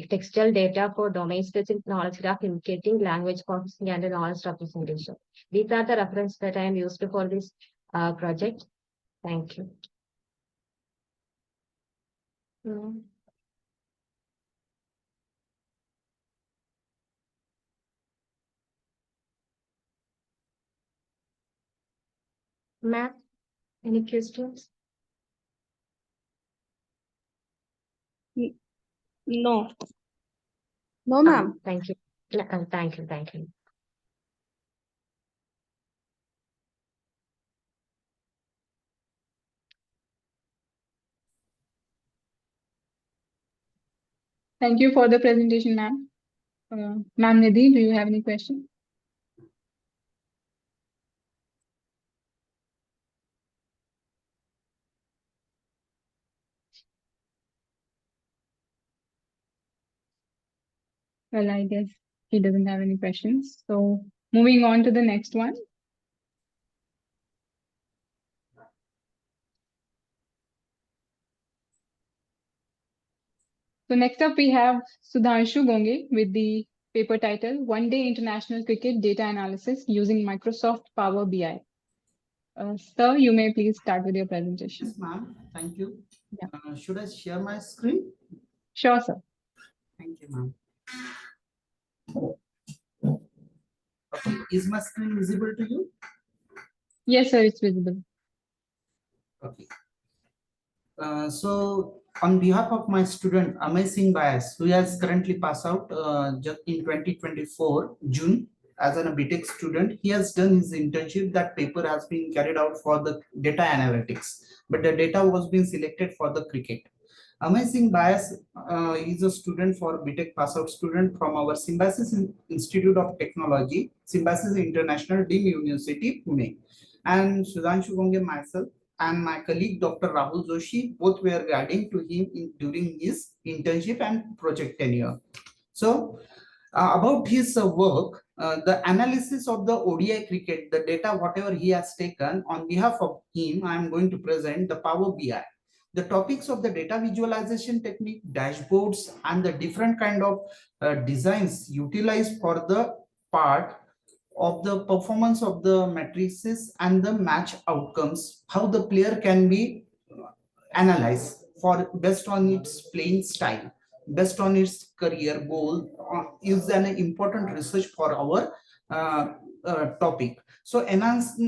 textual data for domain-specific knowledge graph indicating language processing and knowledge representation. These are the references that I am used for this project. Thank you. Ma'am, any questions? No. No, ma'am. Thank you. Thank you. Thank you. Thank you for the presentation, ma'am. Ma'am Nidhi, do you have any question? Well, I guess he doesn't have any questions. So moving on to the next one. So next up we have Sudhanshu Gonge with the paper title One Day International Cricket Data Analysis Using Microsoft Power BI. Sir, you may please start with your presentation. Yes, ma'am. Thank you. Yeah. Should I share my screen? Sure, sir. Thank you, ma'am. Okay, is my screen visible to you? Yes, sir, it's visible. Okay. So on behalf of my student Amazing Bias, who has currently passed out just in 2024 June as an BTech student, he has done his internship. That paper has been carried out for the data analytics, but the data was being selected for the cricket. Amazing Bias is a student for BTech pass out student from our Symbiosis Institute of Technology, Symbiosis International Deemed University, Pune. And Sudhanshu Gonge, myself, and my colleague Dr. Rahul Joshi, both were guiding to him during his internship and project tenure. So about his work, the analysis of the ODI cricket, the data, whatever he has taken on behalf of him, I am going to present the Power BI. The topics of the data visualization technique, dashboards, and the different kind of designs utilized for the part of the performance of the matrices and the match outcomes, how the player can be analyzed for based on its playing style, based on its career goal, is an important research for our topic. So enhance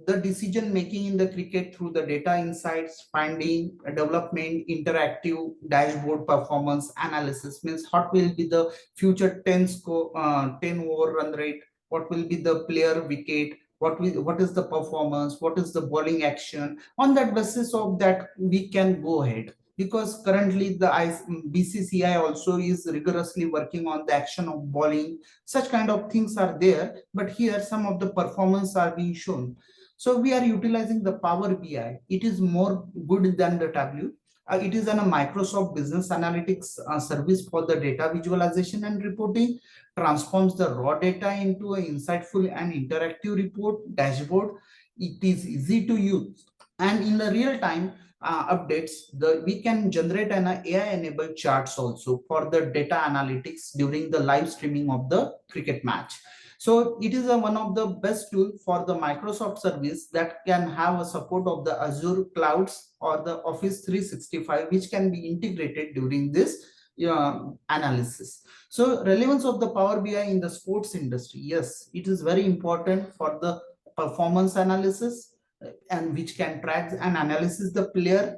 the decision making in the cricket through the data insights, finding, development, interactive dashboard performance analysis, means what will be the future 10 over run rate, what will be the player wicket, what is the performance, what is the bowling action. On that basis of that we can go ahead, because currently the BCCI also is rigorously working on the action of bowling. Such kind of things are there, but here some of the performance are being shown. So we are utilizing the Power BI. It is more good than the Tableau. It is a Microsoft Business Analytics service for the data visualization and reporting, transforms the raw data into an insightful and interactive report dashboard. It is easy to use, and in the real time updates, we can generate an AI enabled charts also for the data analytics during the live streaming of the cricket match. So it is one of the best tool for the Microsoft service that can have a support of the Azure clouds or the Office 365, which can be integrated during this analysis. So relevance of the Power BI in the sports industry, yes, it is very important for the performance analysis, and which can track and analysis the player,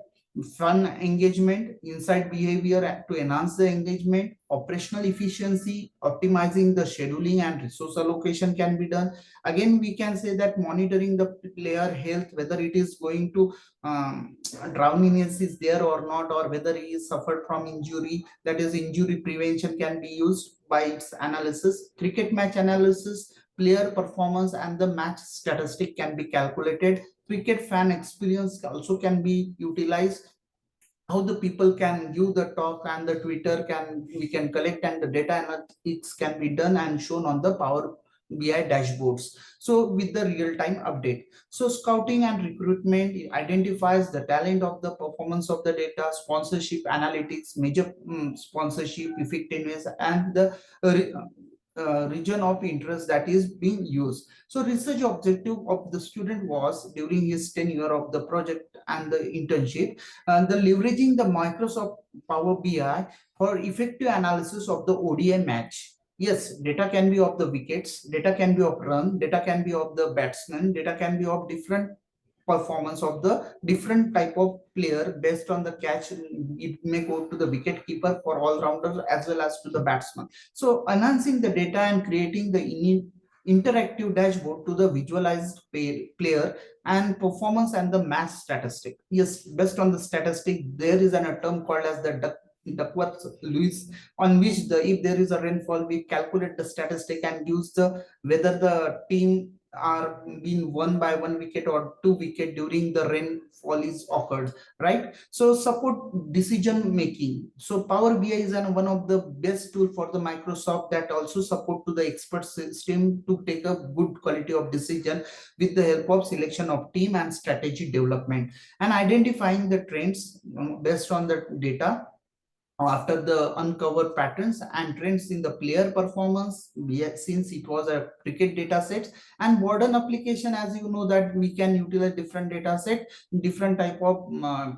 fun engagement, insight behavior to enhance the engagement, operational efficiency, optimizing the scheduling and resource allocation can be done. Again, we can say that monitoring the player health, whether it is going to drowniness is there or not, or whether he is suffered from injury, that is injury prevention can be used by its analysis. Cricket match analysis, player performance and the match statistic can be calculated. Cricket fan experience also can be utilized, how the people can give the talk, and the Twitter can we can collect, and the data analytics can be done and shown on the Power BI dashboards. So with the real-time update. So scouting and recruitment identifies the talent of the performance of the data, sponsorship analytics, major sponsorship effectiveness, and the region of interest that is being used. So research objective of the student was during his tenure of the project and the internship, the leveraging the Microsoft Power BI for effective analysis of the ODI match. Yes, data can be of the wickets, data can be of run, data can be of the batsman, data can be of different performance of the different type of player based on the catch. It may go to the wicket keeper for all rounders as well as to the batsman. So enhancing the data and creating the interactive dashboard to the visualized player and performance and the match statistic. Yes, based on the statistic, there is a term called as the Duckworth-Lewis, on which if there is a rainfall, we calculate the statistic and use the whether the team are being won by 1 wicket or 2 wicket during the rainfall is occurred, right? So support decision making. So Power BI is one of the best tool for the Microsoft that also support to the expert system to take a good quality of decision with the help of selection of team and strategy development and identifying the trends based on the data after the uncover patterns and trends in the player performance. Since it was a cricket data set and modern application, as you know that we can utilize different data set, different type of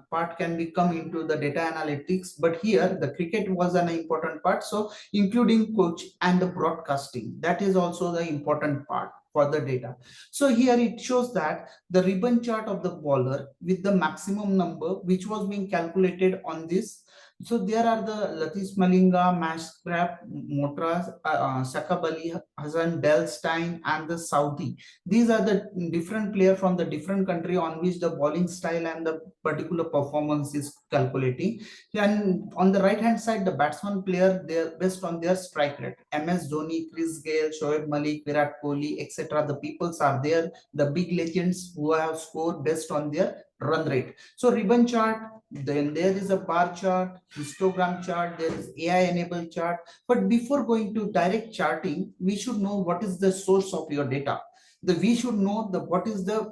part can be come into the data analytics, but here the cricket was an important part, so including coach and the broadcasting, that is also the important part for the data. So here it shows that the ribbon chart of the bowler with the maximum number which was being calculated on this. So there are the Latish Malinga, Mashcraft, Motras, Sakabali, Hassan, Delstein, and the Saudi. These are the different players from the different country on which the bowling style and the particular performance is calculating. And on the right hand side, the batsman player, they're based on their strike rate. MS Dhoni, Chris Gayle, Shoaib Malik, Virat Kohli, etc. The peoples are there, the big legends who have scored based on their run rate. So ribbon chart, then there is a bar chart, histogram chart, there is AI enabled chart. But before going to direct charting, we should know what is the source of your data. We should know the what is the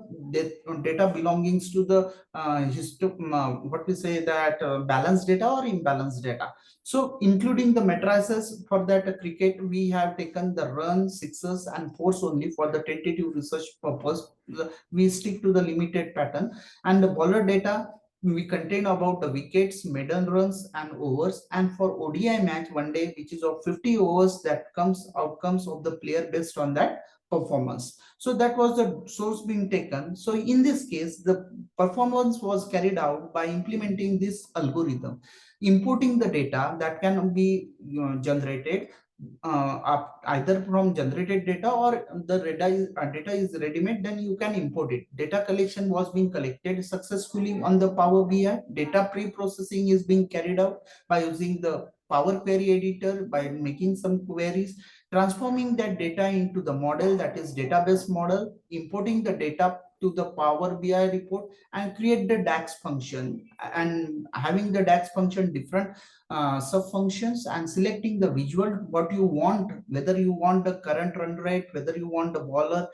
data belongings to the what we say that balanced data or imbalanced data. So including the matrices for that cricket, we have taken the run, sixes and fours only for the tentative research purpose. We stick to the limited pattern, and the bowler data we contain about the wickets, maiden runs and overs, and for ODI match one day which is of 50 overs, that comes outcomes of the player based on that performance. So that was the source being taken. So in this case the performance was carried out by implementing this algorithm, importing the data that can be generated either from generated data or the data is ready-made, then you can import it. Data collection was being collected successfully on the Power BI. Data pre-processing is being carried out by using the Power Query Editor, by making some queries, transforming that data into the model, that is database model, importing the data to the Power BI report and create the DAX function, and having the DAX function different sub functions and selecting the visual what you want, whether you want the current run rate, whether you want the bowler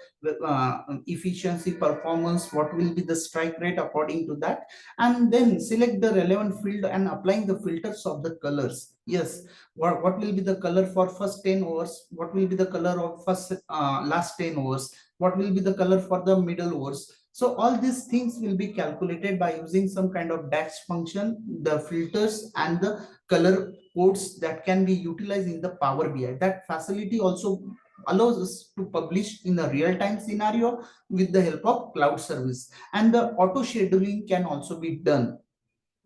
efficiency performance, what will be the strike rate according to that, and then select the relevant field and applying the filters of the colors. Yes, what will be the color for first 10 overs, what will be the color of first last 10 overs, what will be the color for the middle overs. So all these things will be calculated by using some kind of DAX function, the filters and the color codes that can be utilized in the Power BI. That facility also allows us to publish in a real-time scenario with the help of cloud service, and the auto scheduling can also be done.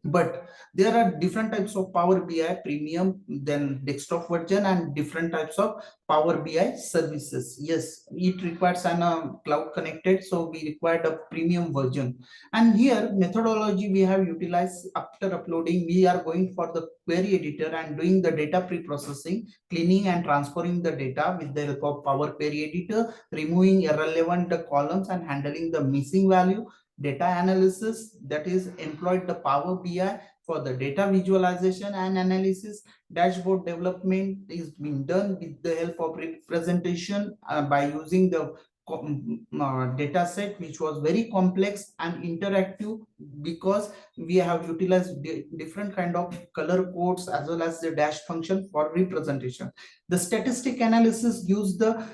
But there are different types of Power BI premium, then desktop version, and different types of Power BI services. Yes, it requires an cloud connected, so we required a premium version. And here methodology we have utilized. After uploading, we are going for the query editor and doing the data pre-processing, cleaning and transferring the data with the help of Power Query Editor, removing irrelevant columns and handling the missing value. Data analysis, that is employed the Power BI for the data visualization and analysis. Dashboard development is being done with the help of representation by using the data set, which was very complex and interactive, because we have utilized different kind of color codes as well as the dash function for representation. The statistic analysis gives the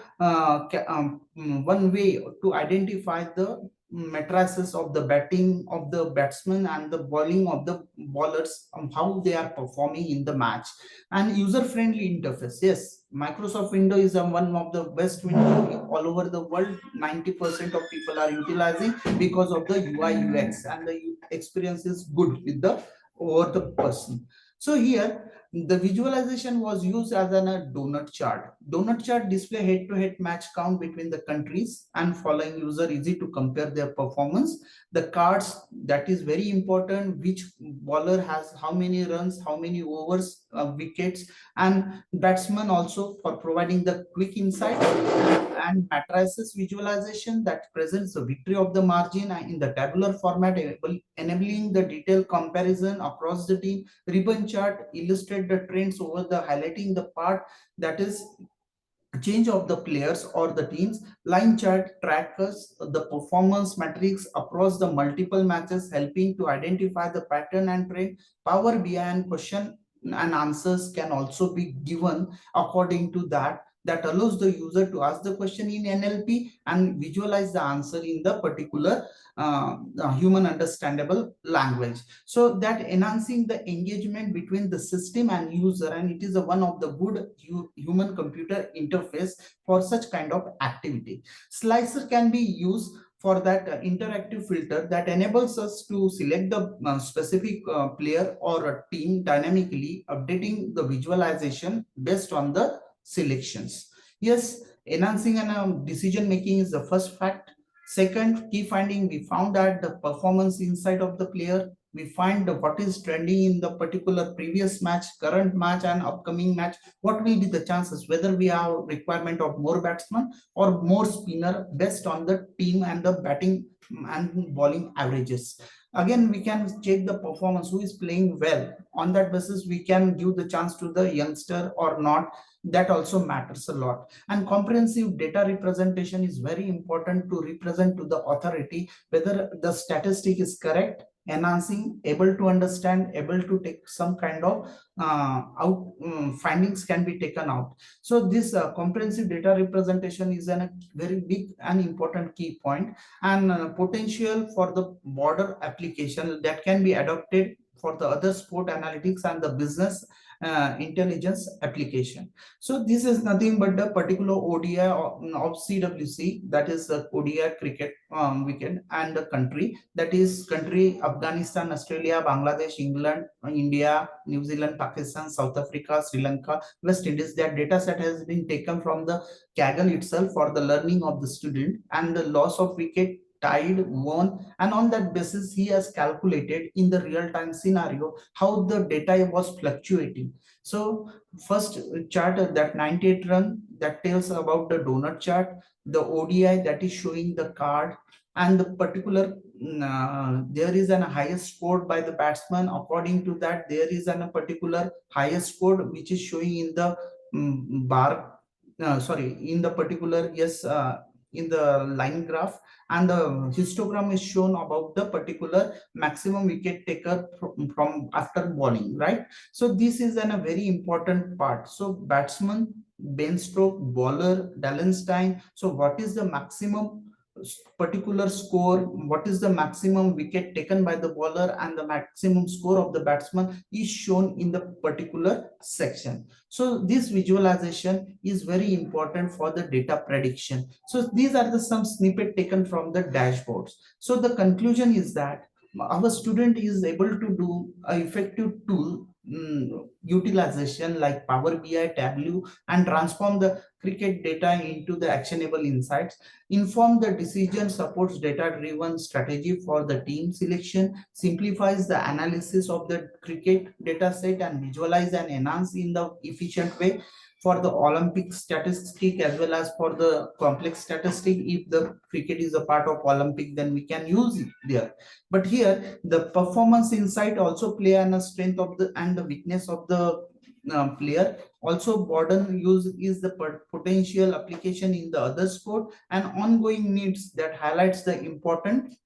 one way to identify the matrices of the batting of the batsman and the bowling of the bowlers, how they are performing in the match. And user friendly interface, yes, Microsoft Windows is one of the best window all over the world. 90% of people are utilizing because of the UI UX, and the experience is good with the over the person. So here the visualization was used as a donut chart. Donut chart display head-to-head match count between the countries and following user easy to compare their performance. The cards, that is very important, which bowler has how many runs, how many overs wickets, and batsmen also for providing the quick insight, and matrices visualization that presents the victory of the margin in the tabular format, enabling the detailed comparison across the team. Ribbon chart illustrate the trends over the highlighting the part that is change of the players or the teams. Line chart trackers the performance metrics across the multiple matches, helping to identify the pattern and trend. Power BI and question and answers can also be given according to that allows the user to ask the question in NLP and visualize the answer in the particular human understandable language, so that enhancing the engagement between the system and user, and it is one of the good human computer interface for such kind of activity. Slicer can be used for that interactive filter that enables us to select the specific player or a team dynamically, updating the visualization based on the selections. Yes, enhancing and decision making is the first fact. Second key finding, we found that the performance insight of the player, we find what is trending in the particular previous match, current match, and upcoming match. What will be the chances, whether we have requirement of more batsmen or more spinner based on the team and the batting and bowling averages. Again, we can check the performance, who is playing well. On that basis, we can give the chance to the youngster or not. That also matters a lot. And comprehensive data representation is very important to represent to the authority whether the statistic is correct, enhancing, able to understand, able to take some kind of findings can be taken out. So this comprehensive data representation is a very big and important key point, and potential for the broader application that can be adopted for the other sport analytics and the business intelligence application. So this is nothing but the particular ODI of CWC, that is the ODI cricket wicket, and the country, that is country Afghanistan, Australia, Bangladesh, England, India, New Zealand, Pakistan, South Africa, Sri Lanka, West Indies. That data set has been taken from the Kaggle itself for the learning of the student, and the loss of wicket, tied, won, and on that basis he has calculated in the real-time scenario how the data was fluctuating. So first chart, that 98 run, that tells about the donut chart, the ODI that is showing the card, and the particular there is an highest score by the batsman. According to that, there is a particular highest score which is showing in the bar, sorry, in the particular, yes, in the line graph, and the histogram is shown about the particular maximum wicket taker from after bowling, right? So this is a very important part. So batsman, Ben stroke, bowler, Dallenstein. So what is the maximum particular score, what is the maximum wicket taken by the bowler, and the maximum score of the batsman is shown in the particular section. So this visualization is very important for the data prediction. So these are the some snippet taken from the dashboards. So the conclusion is that our student is able to do a effective tool utilization like Power BI, Tableau, and transform the cricket data into the actionable insights, inform the decision, supports data-driven strategy for the team selection, simplifies the analysis of the cricket data set, and visualize and enhance in the efficient way for the Olympic statistic as well as for the complex statistic. If the cricket is a part of Olympic, then we can use it there. But here the performance insight also play on a strength of the and the weakness of the player. Also broaden use is the potential application in the other sport, and ongoing needs that highlights the importance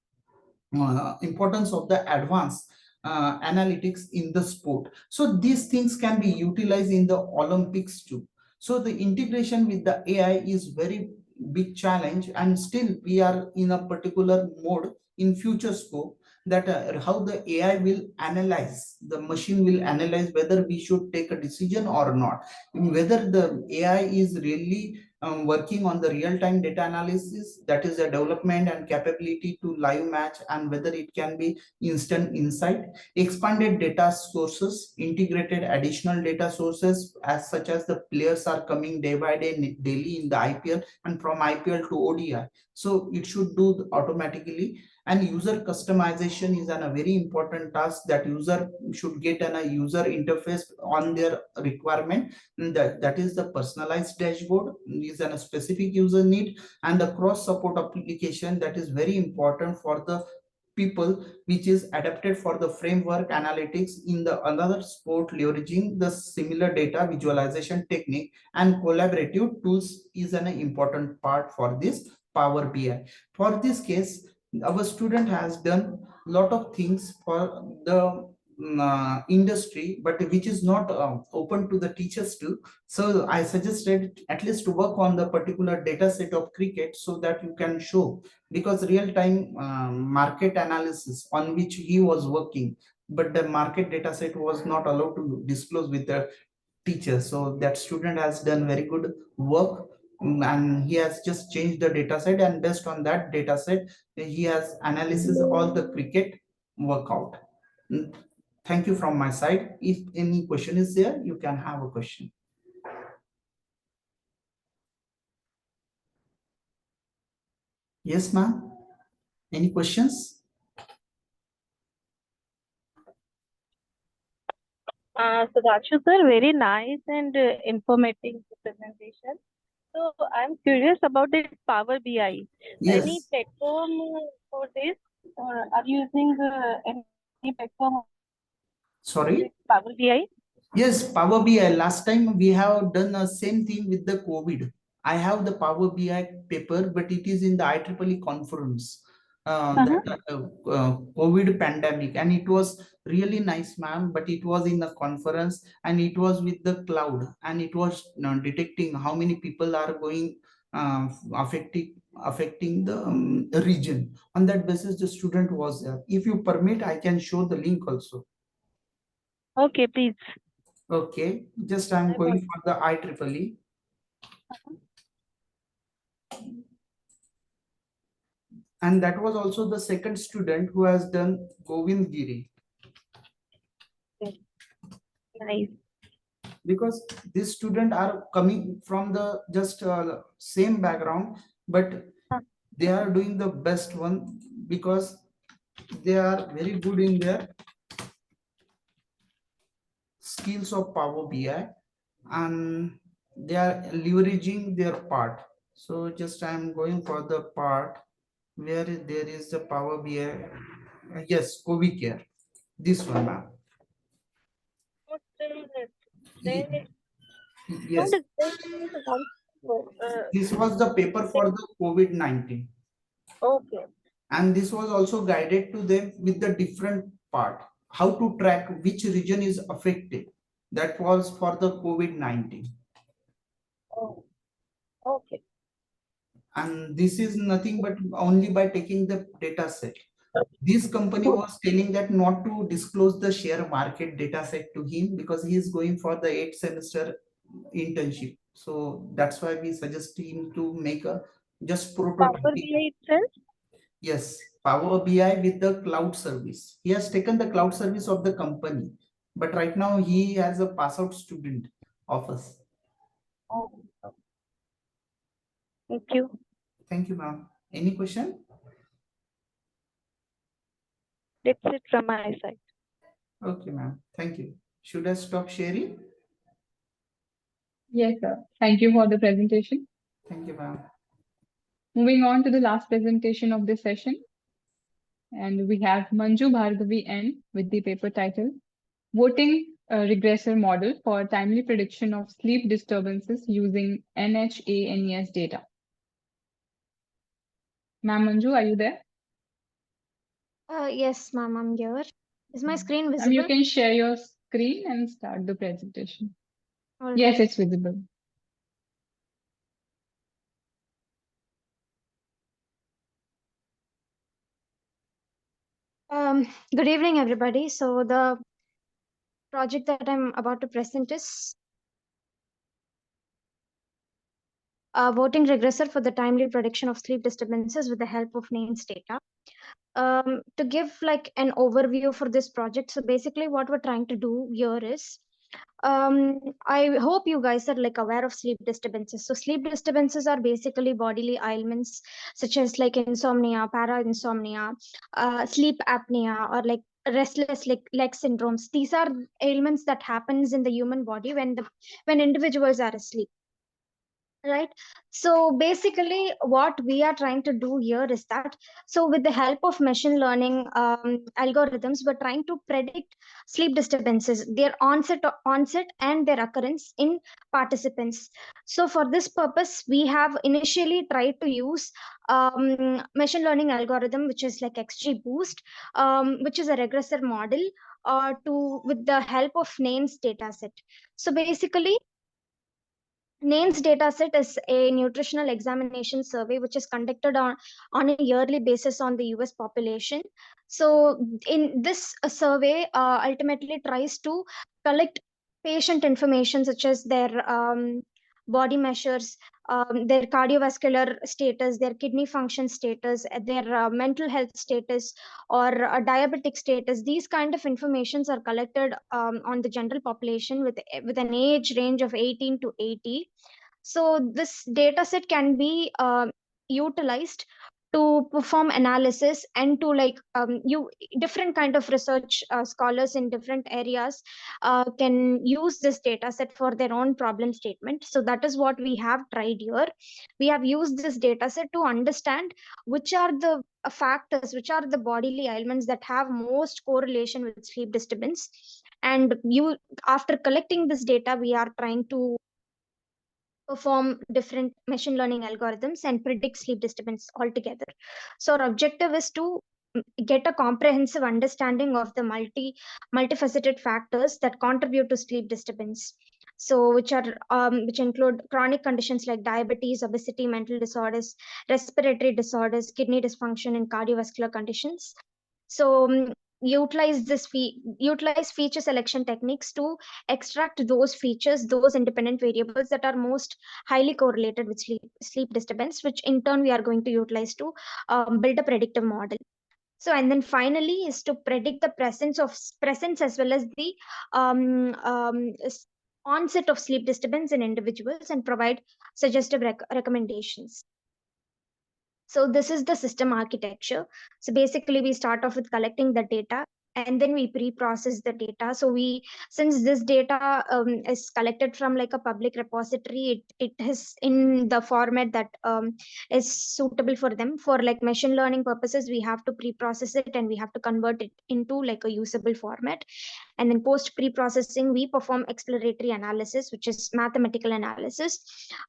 of the advanced analytics in the sport. So these things can be utilized in the Olympics too. So the integration with the AI is very big challenge, and still we are in a particular mode in future scope that how the AI will analyze, the machine will analyze whether we should take a decision or not, whether the AI is really working on the real-time data analysis, that is a development and capability to live match, and whether it can be instant insight, expanded data sources, integrated additional data sources as such as the players are coming day by day daily in the IPL and from IPL to ODI. So it should do automatically, And user customization is a very important task that user should get a user interface on their requirement. That is the personalized dashboard is a specific user need, and the cross support application that is very important for the people, which is adapted for the framework analytics in the another sport, leveraging the similar data visualization technique and collaborative tools is an important part for this Power BI. For this case, our student has done lot of things for the industry, but which is not open to the teachers too. So I suggested at least to work on the particular data set of cricket so that you can show, because real-time market analysis on which he was working, but the market data set was not allowed to disclose with the teacher. So that student has done very good work, and he has just changed the data set, and based on that data set he has analysis all the cricket workout. Mm, thank you from my side. If any question is there, you can have a question. Yes, ma'am. Any questions? Sudhanshu sir, very nice and informative presentation. So I'm curious about the Power BI. Any Yes. platform for this, or are you using any platform for Sorry. this Power BI? Yes, Power BI. Last time we have done the same thing with the COVID. I have the Power BI paper, but it is in the IEEE conference. COVID pandemic, and it was really nice, ma'am. But it was in the conference, and it was with the cloud, and it was detecting how many people are going affecting the region. On that basis, the student was there. If you permit, I can show the link also. Okay, please. Okay, just I'm going for the IEEE. And that was also the second student who has done Govind Giri. Nice. Because these students are coming from the just same background, but they are doing the best one because they are very good in their skills of Power BI, and they are leveraging their part. So just I'm going for the part where there is the Power BI. Yes, COVID care. This one, ma'am. Yes. This was the paper for the COVID-19. Okay. And this was also guided to them with the different part, how to track which region is affected. That was for the COVID-19. Oh, okay. And this is nothing but only by taking the data set. This company was telling that not to disclose the share market data set to him because he is going for the 8th semester internship. So that's why we suggest him to make a just Power prototype. BI itself? Yes, Power BI with the cloud service. He has taken the cloud service of the company, but right now he has a pass out student of us. Oh, thank you. Thank you, ma'am. Any question? That's it from my side. Okay, ma'am. Thank you. Should I stop sharing? Yes, sir. Thank you for the presentation. Thank you, ma'am. Moving on to the last presentation of this session. And we have Manju Bhargavi N with the paper title, Voting Regressor Model for Timely Prediction of Sleep Disturbances Using NHANES Data. Ma'am Manju, are you there? Yes, ma'am, I'm here. Is my screen Ma'am, visible? you can share your screen and start the presentation. All Yes, right. it's visible. Good evening, everybody. So the project that I'm about to present is a voting regressor for the timely prediction of sleep disturbances with the help of NANES data. To give like an overview for this project, so basically what we're trying to do here is I hope you guys are like aware of sleep disturbances. So sleep disturbances are basically bodily ailments such as like insomnia, para-insomnia, sleep apnea, or like restless like leg syndromes. These are ailments that happens in the human body when individuals are asleep. Right. So basically, what we are trying to do here is that, so with the help of machine learning algorithms, we're trying to predict sleep disturbances, their onset and their occurrence in participants. So for this purpose, we have initially tried to use machine learning algorithm, which is like XGBoost, which is a regressor model, to with the help of NAINS dataset. So basically, NAINS dataset is a nutritional examination survey which is conducted on a yearly basis on the US population. So, in this survey, ultimately tries to collect patient information such as their body measures, their cardiovascular status, their kidney function status, their mental health status, or diabetic status. These kind of informations are collected on the general population with an age range of 18 to 80. So this data set can be utilized to perform analysis and to like you different kind of research scholars in different areas can use this data set for their own problem statement. So that is what we have tried here. We have used this data set to understand which are the factors, which are the bodily ailments that have most correlation with sleep disturbance. And you, after collecting this data, we are trying to perform different machine learning algorithms and predict sleep disturbance altogether. So our objective is to get a comprehensive understanding of the multifaceted factors that contribute to sleep disturbance. So which include chronic conditions like diabetes, obesity, mental disorders, respiratory disorders, kidney dysfunction, and cardiovascular conditions. So utilize feature selection techniques to extract those features, those independent variables that are most highly correlated with sleep disturbance, which in turn we are going to utilize to build a predictive model. So, and then finally is to predict the presence as well as the onset of sleep disturbance in individuals and provide suggestive recommendations. So this is the system architecture. So basically we start off with collecting the data and then we pre-process the data. So since this data is collected from like a public repository, it is in the format that is suitable for them. For like machine learning purposes, we have to pre-process it and we have to convert it into like a usable format. And then post pre-processing, we perform exploratory analysis, which is mathematical analysis,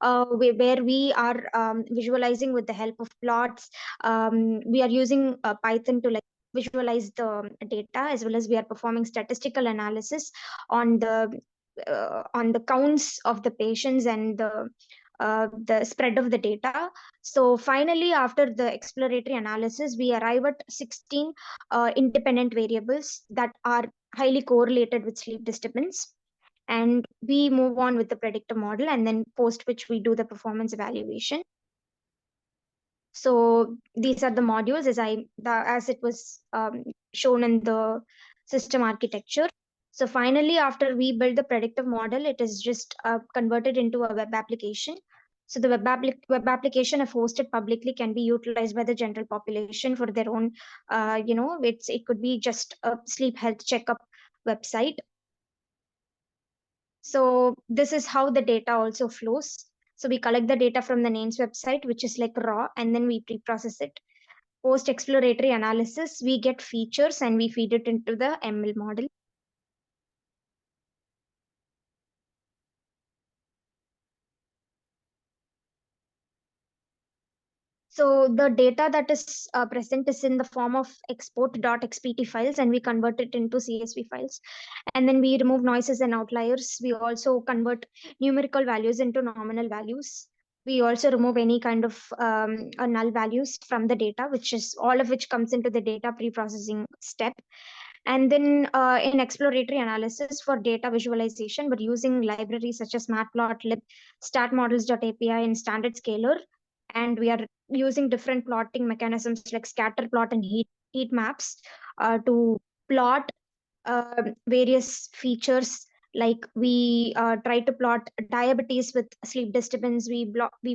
where we are visualizing with the help of plots. We are using Python to like visualize the data, as well as we are performing statistical analysis on the counts of the patients and the spread of the data. So finally, after the exploratory analysis, we arrive at 16 independent variables that are highly correlated with sleep disturbance. And we move on with the predictor model, and then post which we do the performance evaluation. So these are the modules as it was shown in the system architecture. So finally, after we build the predictive model, it is just converted into a web application. So the web application, if hosted publicly, can be utilized by the general population for their own, it could be just a sleep health checkup website. So this is how the data also flows. So we collect the data from the NAINS website, which is like raw, and then we pre-process it. Post exploratory analysis, we get features and we feed it into the ML model. So the data that is present is in the form of export.xpt files, and we convert it into CSV files. And then we remove noises and outliers. We also convert numerical values into nominal values. We also remove any kind of null values from the data, which is all of which comes into the data pre-processing step. And then in exploratory analysis for data visualization, we're using libraries such as matplotlib, statmodels.api, and standard scaler. And we are using different plotting mechanisms like scatter plot and heat maps to plot various features Like we try to plot diabetes with sleep disturbance, we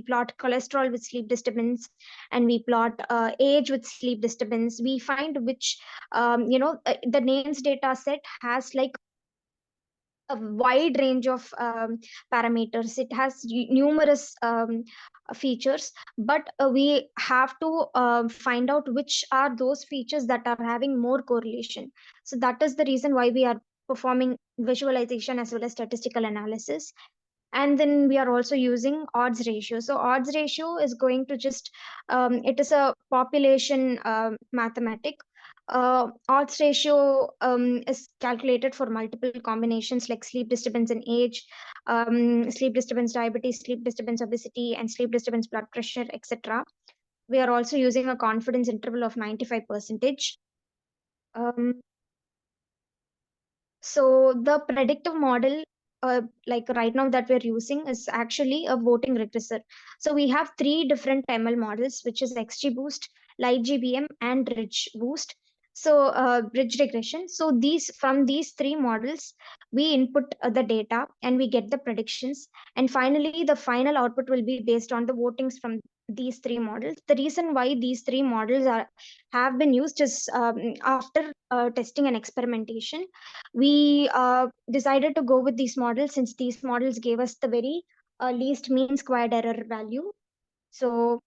plot cholesterol with sleep disturbance, and we plot age with sleep disturbance. We find which the names data set has like a wide range of parameters. It has numerous features, but we have to find out which are those features that are having more correlation. So that is the reason why we are performing visualization as well as statistical analysis. And then we are also using odds ratio. So odds ratio is going to just it is a population mathematic. Odds ratio is calculated for multiple combinations like sleep disturbance and age, sleep disturbance diabetes, sleep disturbance obesity, and sleep disturbance blood pressure, etc. We are also using a confidence interval of 95%. So the predictive model, like right now that we're using, is actually a voting regressor. So we have three different ML models, which is XGBoost, LightGBM, and RidgeBoost. So bridge regression. So from these three models, we input the data and we get the predictions. And finally, the final output will be based on the votings from these three models. The reason why these three models have been used is after testing and experimentation, we decided to go with these models since these models gave us the very least mean squared error value. So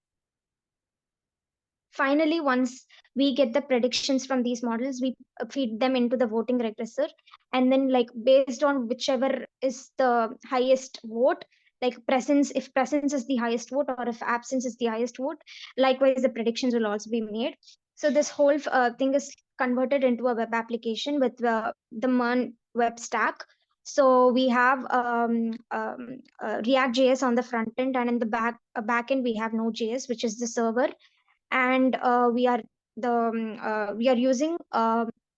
finally, once we get the predictions from these models, we feed them into the voting regressor, and then like based on whichever is the highest vote, like presence, if presence is the highest vote or if absence is the highest vote, likewise the predictions will also be made. So this whole thing is converted into a web application with the MERN web stack. So we have React.js on the front end, and in the back end we have Node.js, which is the server, and we are using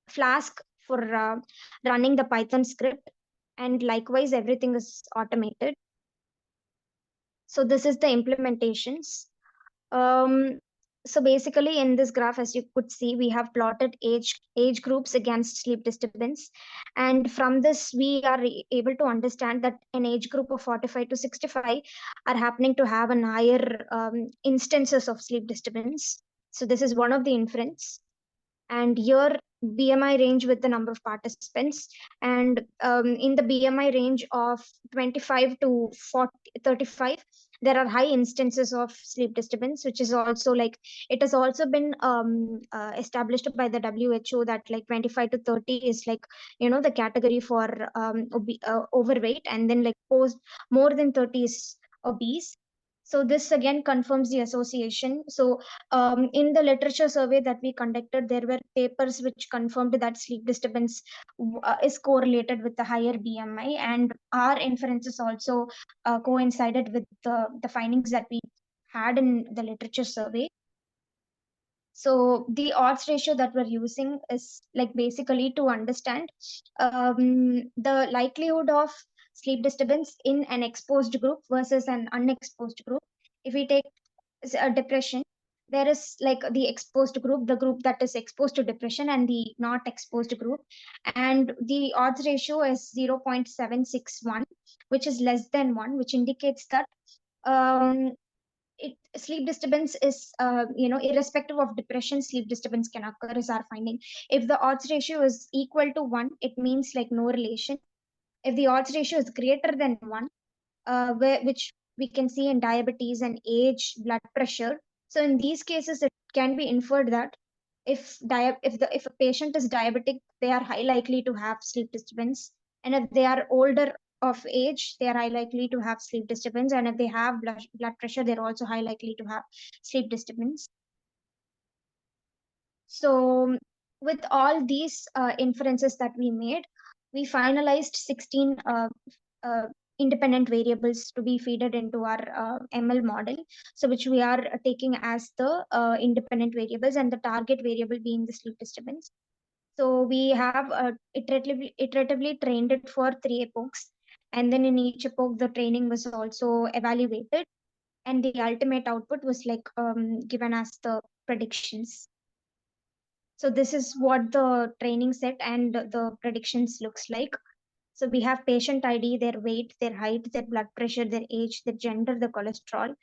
Flask for running the Python script, and likewise everything is automated. So this is the implementations. So basically in this graph, as you could see, we have plotted age groups against sleep disturbance, and from this we are able to understand that an age group of 45 to 65 are happening to have an higher instances of sleep disturbance. So this is one of the inference. And here BMI range with the number of participants, and in the BMI range of 25 to 35, there are high instances of sleep disturbance, which is also like, it has also been established by the WHO that like 25 to 30 is like, the category for overweight, and then like more than 30 is obese. So this again confirms the association. So in the literature survey that we conducted, there were papers which confirmed that sleep disturbance is correlated with the higher BMI, and our inferences also coincided with the findings that we had in the literature survey. So the odds ratio that we're using is like basically to understand the likelihood of sleep disturbance in an exposed group versus an unexposed group. If we take a depression, there is like the exposed group, the group that is exposed to depression, and the not exposed group, and the odds ratio is 0.761, which is less than 1, which indicates that sleep disturbance is irrespective of depression, sleep disturbance can occur, is our finding. If the odds ratio is equal to 1, it means like no relation. If the odds ratio is greater than 1, which we can see in diabetes and age, blood pressure. So in these cases, it can be inferred that if a patient is diabetic, they are high likely to have sleep disturbance, and if they are older of age, they are high likely to have sleep disturbance, and if they have blood pressure, they're also high likely to have sleep disturbance. So with all these inferences that we made, we finalized 16 independent variables to be fed into our ML model. So which we are taking as the independent variables, and the target variable being the sleep disturbance. So we have iteratively trained it for 3 epochs. And then in each epoch, the training was also evaluated. And the ultimate output was like given as the predictions. So this is what the training set and the predictions looks like. So we have patient ID, their weight, their height, their blood pressure, their age, their gender, the cholesterol,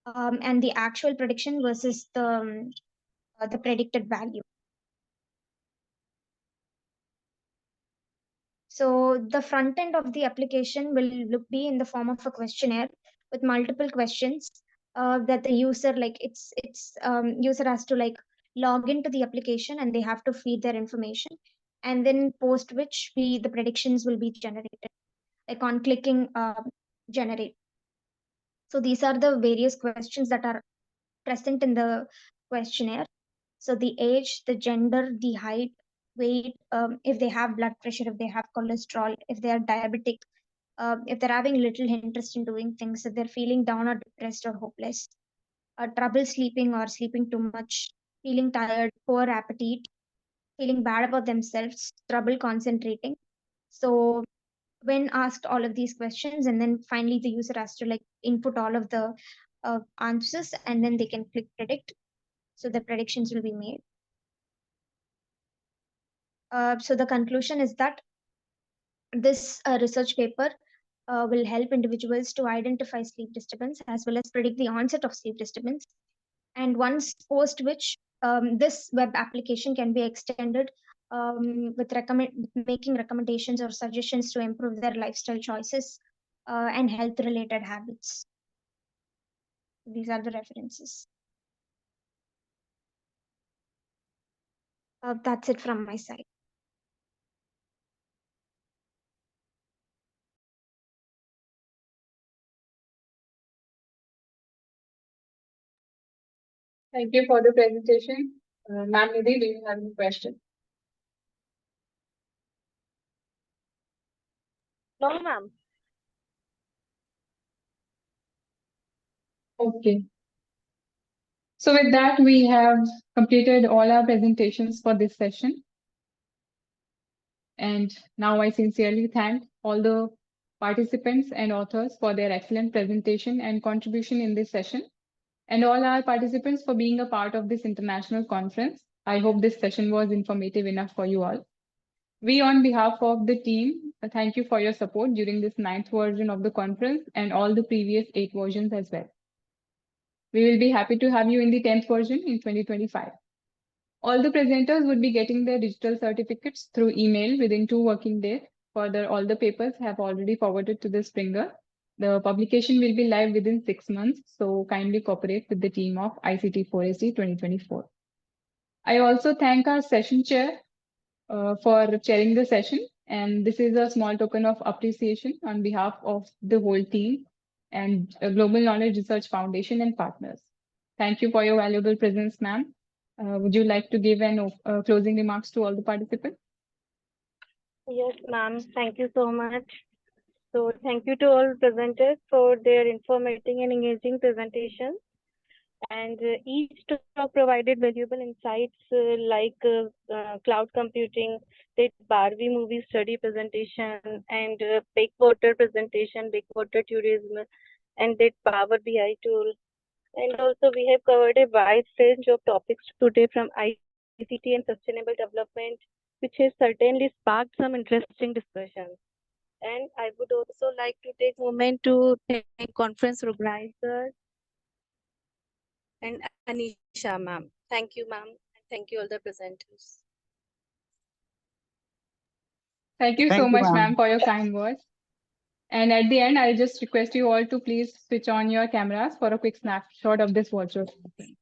and the actual prediction versus the predicted value. So the front end of the application will be in the form of a questionnaire with multiple questions that the user user has to log into the application, and they have to feed their information, and then post which the predictions will be generated like on clicking generate. So these are the various questions that are present in the questionnaire. So the age, the gender, the height, weight, if they have blood pressure, if they have cholesterol, if they are diabetic, if they're having little interest in doing things, if they're feeling down or depressed or hopeless, trouble sleeping or sleeping too much, feeling tired, poor appetite, feeling bad about themselves, trouble concentrating. So when asked all of these questions, and then finally the user has to input all of the answers, and then they can click predict. So the predictions will be made. So the conclusion is that this research paper will help individuals to identify sleep disturbance as well as predict the onset of sleep disturbance. And once post which, this web application can be extended with making recommendations or suggestions to improve their lifestyle choices and health related habits. These are the references. That's it from my side. Thank you for the presentation. Ma'am Nidhi, do you have any question? No, ma'am. Okay. So with that, we have completed all our presentations for this session. And now I sincerely thank all the participants and authors for their excellent presentation and contribution in this session, and all our participants for being a part of this international conference. I hope this session was informative enough for you all. We, on behalf of the team, thank you for your support during this 9th version of the conference and all the previous 8 versions as well. We will be happy to have you in the 10th version in 2025. All the presenters would be getting their digital certificates through email within 2 working days. Further, all the papers have already forwarded to the Springer. The publication will be live within 6 months, so kindly cooperate with the team of ICT4SD 2024. I also thank our session chair for chairing the session, and this is a small token of appreciation on behalf of the whole team and Global Knowledge Research Foundation and partners. Thank you for your valuable presence, ma'am. Would you like to give an closing remarks to all the participants? Yes, ma'am. Thank you so much. So thank you to all presenters for their informative and engaging presentation. And each talk provided valuable insights cloud computing, that Barbie movie study presentation, and Bakewater presentation, Bakewater tourism, and that Power BI tool. And also we have covered a wide range of topics today from ICT and sustainable development, which has certainly sparked some interesting discussions. And I would also like to take a moment to thank conference organizer and Anisha, ma'am. Thank you, ma'am. And thank you all the presenters. Thank you so Thank you, much, ma'am. ma'am, for your kind words. And at the end, I'll just request you all to please switch on your cameras for a quick snapshot of this virtual conference.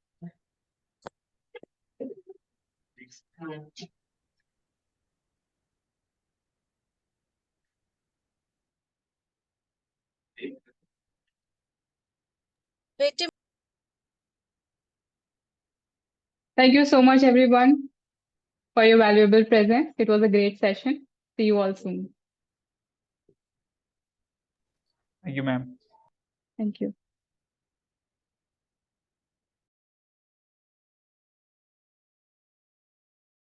Thank you so much, everyone, for your valuable presence. It was a great session. See you all soon. Thank you, ma'am. Thank you.